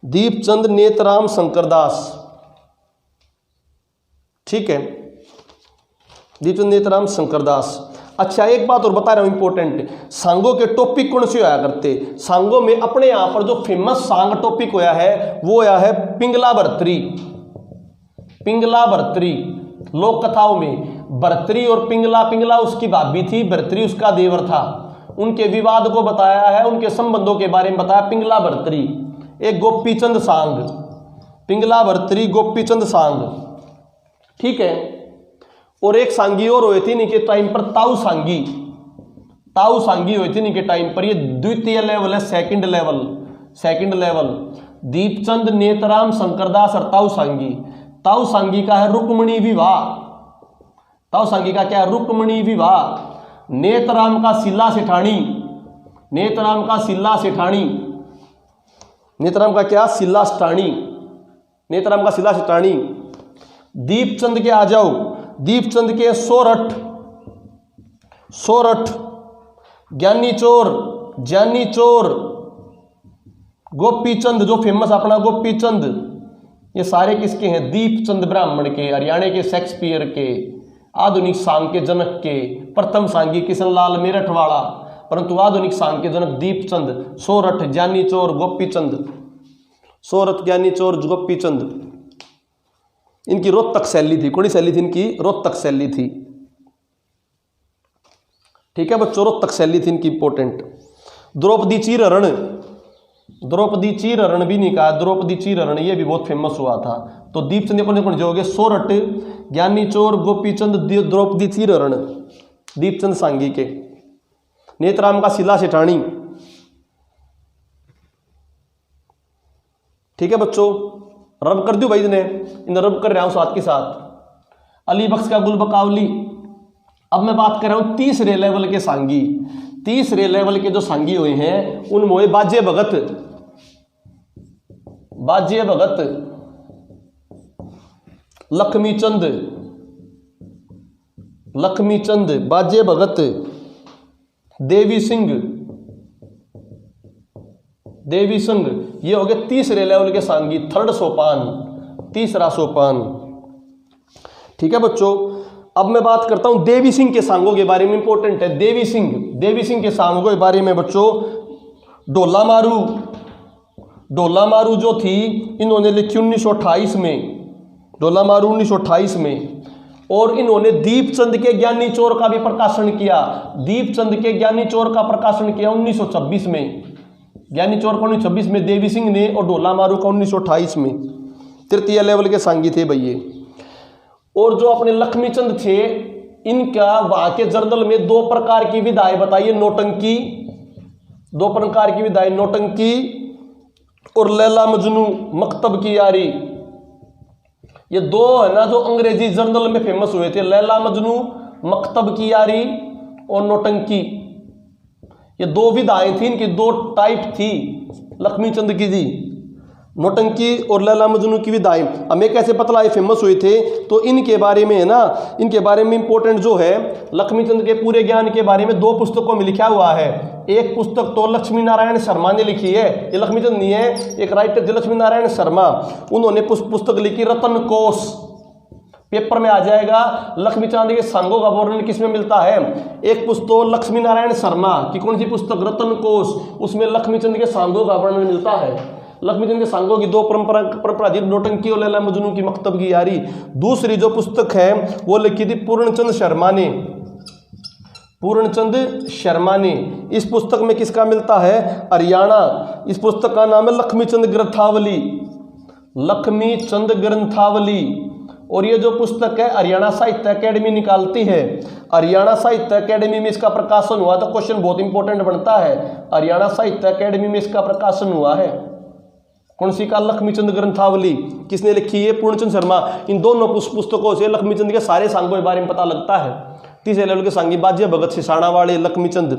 दीपचंद, नेतराम, शंकरदास। ठीक है, दीपचंद, नेतराम, शंकरदास। अच्छा, एक बात और बता रहा हूं इंपॉर्टेंट, सांगों के टॉपिक कौन से होया करते? सांगों में अपने यहां पर जो फेमस सांग टॉपिक होया है वो होया है पिंगला भर्तरी, पिंगला भर्तरी। लोक कथाओं में भर्तरी और पिंगला, पिंगला उसकी भाभी थी, भर्तरी उसका देवर था, उनके विवाद को बताया है, उनके संबंधों के बारे में बताया पिंगला भर्तरी। एक गोपीचंद सांग, पिंगला भर्तरी, गोपीचंद सांग। ठीक है, और एक सांगी और हुए थे इनके टाइम पर, ताऊ सांगी, ताऊ सांगी हुए थे इनके टाइम पर। ये द्वितीय लेवल है, second level, second level. Deepchand, Netram, Shankardas और ताऊ सांगी। ताऊ सांगी का है रुक्मणी विवाह, ताऊ सांगी का क्या है? रुक्मणी विवाह। नेतराम का सिल्ला सेठानी, नेतराम का सिल्ला सेठानी, नेतराम का क्या? सिल्ला सेठानी, नेतराम का सिल्ला सेठानी। दीपचंद के आ जाओ, दीपचंद के सोरठ, सोरठ, ज्ञानी चोर, ज्ञानी चोर। गोपीचंद जो फेमस अपना गोपीचंद, ये सारे किसके हैं? दीपचंद ब्राह्मण के, हरियाणा के शेक्सपियर के। आधुनिक सांग के जनक के प्रथम सांगी किशनलाल मेरठवाड़ा, परंतु आधुनिक सांग के जनक दीपचंद, सोरठ ज्ञानी चोर गोपीचंद, सोरठ ज्ञानी चोर गोपीचंद। इनकी रोहतक शैली थी। कौन शैली थी इनकी? रोहतक शैली थी। ठीक है बच्चों, रोहतक शैली थी इनकी इंपॉर्टेंट। द्रौपदी चीरहरण, द्रौपदी चीरहरण भी नहीं कहा, द्रौपदी चीरहरण ये भी बहुत फेमस हुआ था। तो दीपचंद कौन जो हो गए? सोरठ ज्ञानी चोर गोपीचंद द्रौपदी चीरहरण, दीपचंद सांगी के। नेत्राम का शिला सेठानी। ठीक है बच्चों, रब कर दू भाई इन्हें रब कर रहा हूं साथ के साथ। अली बख्श का गुल बकावली। अब मैं बात कर रहा हूं तीसरे लेवल के सांगी। तीसरे लेवल के जो सांगी हुए हैं उनमें हुए बाजे भगत, बाजे भगत, लक्ष्मीचंद, लक्ष्मीचंद बाजे भगत, देवी सिंह, देवी सिंह। ये हो गए तीसरे लेवल के सांगी, थर्ड सोपान, तीसरा सोपान। ठीक है बच्चों, अब मैं बात करता हूं देवी सिंह के सांगों के बारे में। इंपॉर्टेंट है देवी सिंह, देवी सिंह के सांगों के बारे में बच्चों। ढोला मारू, ढोला मारू जो थी इन्होंने लिखी 1928 में, ढोला मारू 1928 में। और इन्होंने दीपचंद के ज्ञानी चोर का भी प्रकाशन किया, दीपचंद के ज्ञानी चोर का प्रकाशन किया 1926 में। ज्ञानी चोर का 1926 में देवी सिंह ने, और ढोला मारू का 1928 में। तृतीय लेवल के सांगी थे भैया। और जो अपने लक्ष्मीचंद थे, इनका वहां के जर्नल में 2 प्रकार की विधाएं बताइए। नौटंकी, 2 प्रकार की विधाएं, नौटंकी और लैला मजनू, मकतब की यारी। ये 2 है ना जो अंग्रेजी जर्नल में फेमस हुए थे, लैला मजनू, मकतब की यारी और नौटंकी। ये 2 विधाएं थी, इनकी 2 टाइप थी लक्ष्मीचंद की जी, नौटंकी और लैला मजनू की विधाएं। हमें कैसे पता ये फेमस हुए थे? तो इनके बारे में है ना, इनके बारे में इंपॉर्टेंट जो है लक्ष्मीचंद के पूरे ज्ञान के बारे में 2 पुस्तकों में लिखा हुआ है। एक पुस्तक तो लक्ष्मी नारायण शर्मा ने लिखी है, ये लक्ष्मीचंद नहीं है, एक राइटर थे लक्ष्मी नारायण शर्मा, उन्होंने पुस्तक लिखी रतन कोश। पेपर में आ जाएगा लक्ष्मीचंद के सांगों का वर्णन किसमें मिलता है। एक पुस्तक लक्ष्मी नारायण शर्मा की कौन सी पुस्तक? रतन कोश, उसमें लक्ष्मीचंद के सांगों का वर्णन मिलता है। लक्ष्मीचंद के सांगों की 2 परंपरा थी, नौटंकी और लैला मजनू की, मकतब की यारी। दूसरी जो पुस्तक है वो लिखी थी पूर्णचंद शर्मा ने, पूर्णचंद शर्मा ने। इस पुस्तक में किसका मिलता है? हरियाणा। इस पुस्तक का नाम है लक्ष्मीचंद ग्रंथावली, लक्ष्मीचंद ग्रंथावली। और ये जो पुस्तक है हरियाणा साहित्य अकेडमी निकालती है, हरियाणा साहित्य अकेडमी में इसका प्रकाशन हुआ। तो क्वेश्चन बहुत इंपॉर्टेंट बनता है, हरियाणा साहित्य अकेडमी में इसका प्रकाशन हुआ है। कौन सी का? लक्ष्मीचंद ग्रंथावली। किसने लिखी है? पूर्णचंद शर्मा। इन दोनों पुस्तकों से लक्ष्मीचंद के सारे सांगों के बारे में पता लगता है। तीसरे लेवल के सांगी बाजे भगत, सिसाणा वाले, लक्ष्मीचंद।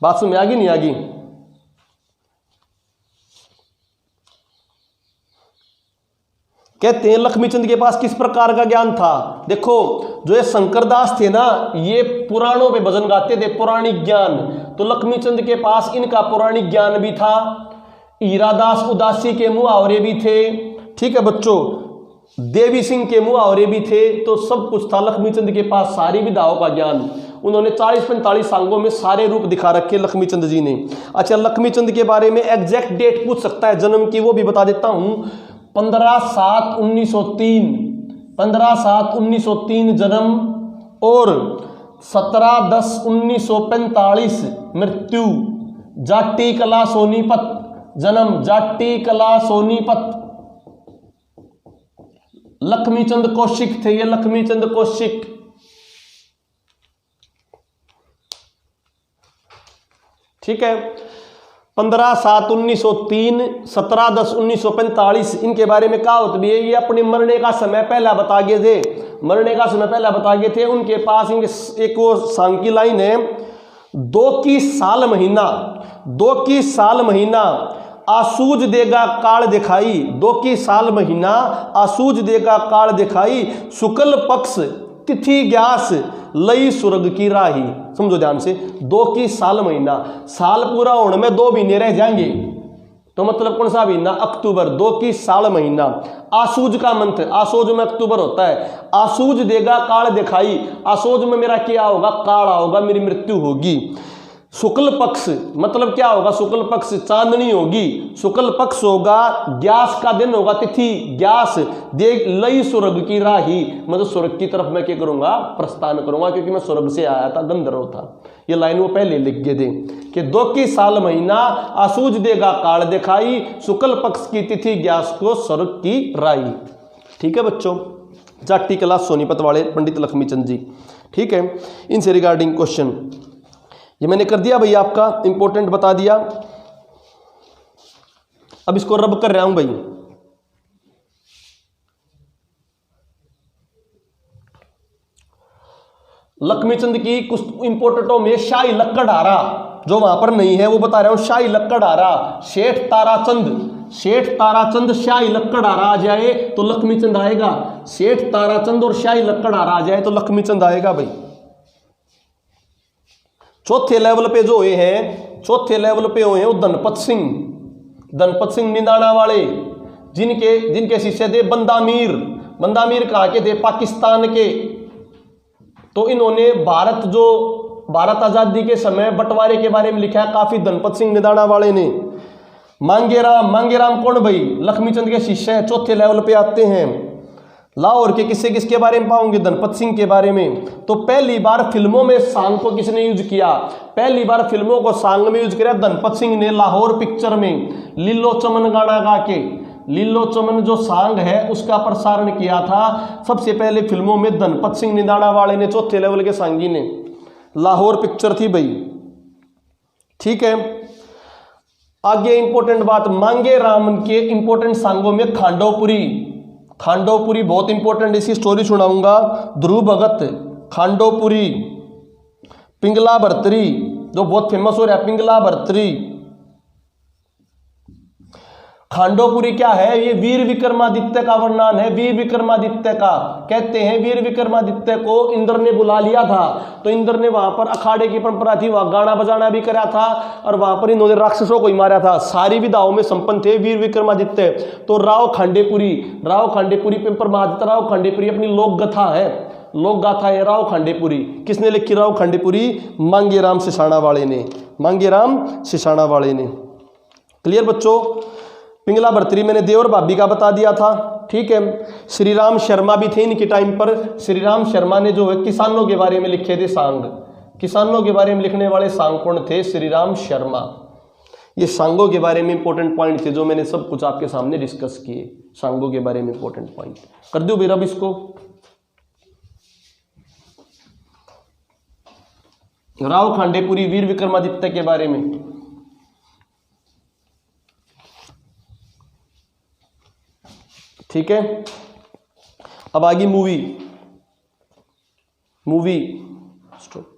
बात समझ आ गई नहीं आ गई? कहते हैं लक्ष्मीचंद के पास किस प्रकार का ज्ञान था। देखो जो ये शंकरदास थे ना, ये पुराणों पे भजन गाते थे, पौराणिक ज्ञान। तो लक्ष्मीचंद के पास इनका पौराणिक ज्ञान भी था। हीरादास उदासी के मुहावरे भी थे। ठीक है बच्चों, देवी सिंह के मुहावरे भी थे। तो सब कुछ था लक्ष्मीचंद के पास, सारी विधाओं का ज्ञान। उन्होंने 40-45 सांगों में सारे रूप दिखा रखे लक्ष्मीचंद जी ने। अच्छा, लक्ष्मीचंद के बारे में एग्जैक्ट डेट पूछ सकता है जन्म की, वो भी बता देता हूं। 15/7/1903, 15/7/1903 जन्म और 17/10/1945 मृत्यु। जाटी कला सोनीपत जन्म, जाटी कला सोनीपत। लक्ष्मीचंद कौशिक थे ये, लक्ष्मीचंद कौशिक। ठीक है, 15/7/1903, 17/10/1945 इनके बारे में कहावत भी है। ये अपने मरने का समय पहला बता गए थे, मरने का समय पहला बता गए थे। उनके पास इनके एक वो सांग की लाइन है, 2 की साल महीना, 2 की साल महीना आसूज देगा काल दिखाई, 2 की साल महीना आसूज देगा काल दिखाई, शुक्ल पक्ष तिथि ग्यास लई स्वर्ग की राही। समझो ध्यान से, 2 की साल महीना, साल पूरा होने में 2 महीने रह जाएंगे। तो मतलब कौन सा महीना, अक्टूबर। 2 की साल महीना। आसूज का मंत्र, आसूज में अक्टूबर होता है। आसूज देगा काल दिखाई, आसूज में मेरा क्या होगा, काल होगा, मेरी मृत्यु होगी। शुक्ल पक्ष मतलब क्या होगा, शुक्ल पक्ष चांदनी होगी, शुक्ल पक्ष होगा, ग्यास का दिन होगा, तिथि ग्यास, देख लई स्वर्ग की राही, मतलब स्वर्ग की तरफ मैं क्या करूंगा, प्रस्थान करूंगा, क्योंकि मैं स्वर्ग से आया था, गंधर्व था। ये लाइन वो पहले लिख के दे कि 2 की साल महीना, आसूज देगा काल दिखाई, शुक्ल पक्ष की तिथि ग्यास को स्वर्ग की राही। ठीक है बच्चों, जाटी क्लास सोनीपत वाले पंडित लक्ष्मीचंद जी। ठीक है, इनसे रिगार्डिंग क्वेश्चन ये मैंने कर दिया भैया, आपका इंपॉर्टेंट बता दिया। अब इसको रब कर रहा हूं भाई। लक्ष्मीचंद की कुछ इंपोर्टेंटों में शाही लक्कड़हारा, जो वहां पर नहीं है वो बता रहा हूं। शाही लक्कड़हारा, सेठ ताराचंद, सेठ ताराचंद शाही लक्कड़हारा आ जाए तो लक्ष्मीचंद आएगा। सेठ ताराचंद और शाही लक्कड़हारा आ जाए तो लक्ष्मीचंद आएगा भाई। चौथे लेवल पे जो हुए हैं, चौथे लेवल पे हुए हैं वो धनपत सिंह, धनपत सिंह निंदाना वाले, जिनके शिष्य थे बंदामीर। बंदामीर कहा के थे, पाकिस्तान के। तो इन्होंने भारत आजादी के समय बंटवारे के बारे में लिखा है काफी, धनपत सिंह निंदाना वाले ने। मांगेराम, मांगेराम कौन भाई, लक्ष्मीचंद के शिष्य है, चौथे लेवल पे आते हैं। लाहौर के किससे किसके बारे में पाओगे, धनपत सिंह के बारे में। तो पहली बार फिल्मों में सांग को किसने यूज किया, पहली बार फिल्मों को सांग में यूज किया धनपत सिंह ने, लाहौर पिक्चर में लीलो चमन गाना गा के। लीलो चमन जो सांग है उसका प्रसारण किया था सबसे पहले फिल्मों में धनपत सिंह निंदाना वाले ने, चौथे लेवल के सांगी ने। लाहौर पिक्चर थी भाई। ठीक है, आगे इंपॉर्टेंट बात, मांगे राम के इंपॉर्टेंट सांगों में खांडोपुरी, खांडोपुरी बहुत इंपॉर्टेंट, इसकी स्टोरी सुनाऊंगा। ध्रुव भगत, खांडोपुरी, पिंगला भर्तरी जो बहुत फेमस हो रहा है, पिंगला भर्तरी। खांडोपुरी क्या है, ये वीर विक्रमादित्य का वर्णन है। वीर विक्रमादित्य का कहते हैं, वीर विक्रमादित्य को इंद्र ने बुला लिया था, तो इंद्र ने वहां पर अखाड़े की परंपरा थी, वहां गाना बजाना भी करा था, और वहां पर इन्होंने राक्षसों को ही मारा था। सारी विधाओं में संपन्न थे वीर विक्रमादित्य। तो राव खांडेपुरी, राव खांडेपुरी पे परमादित्य राव खांडेपुरी अपनी लोक गाथा है, लोक गाथा है राव खांडेपुरी। किसने लिखी राव खांडेपुरी, मांगेराम सिसाना वाले ने, मांगेराम सिसाना वाले ने। क्लियर बच्चों, पिंगला भर्तरी मैंने देवर भाभी का बता दिया था। ठीक है, श्री राम शर्मा भी थे इनके टाइम पर। श्री राम शर्मा ने जो है किसानों के बारे में लिखे थे सांग, किसानों के बारे में लिखने वाले सांग कौन थे, श्री राम शर्मा। ये सांगों के बारे में इंपॉर्टेंट पॉइंट थे जो मैंने सब कुछ आपके सामने डिस्कस किए, सांगों के बारे में इंपॉर्टेंट पॉइंट। कर दूं भैया अब इसको, राव खांडेपुरी वीर विक्रमादित्य के बारे में। ठीक है, अब आगे मूवी, मूवी स्टॉप।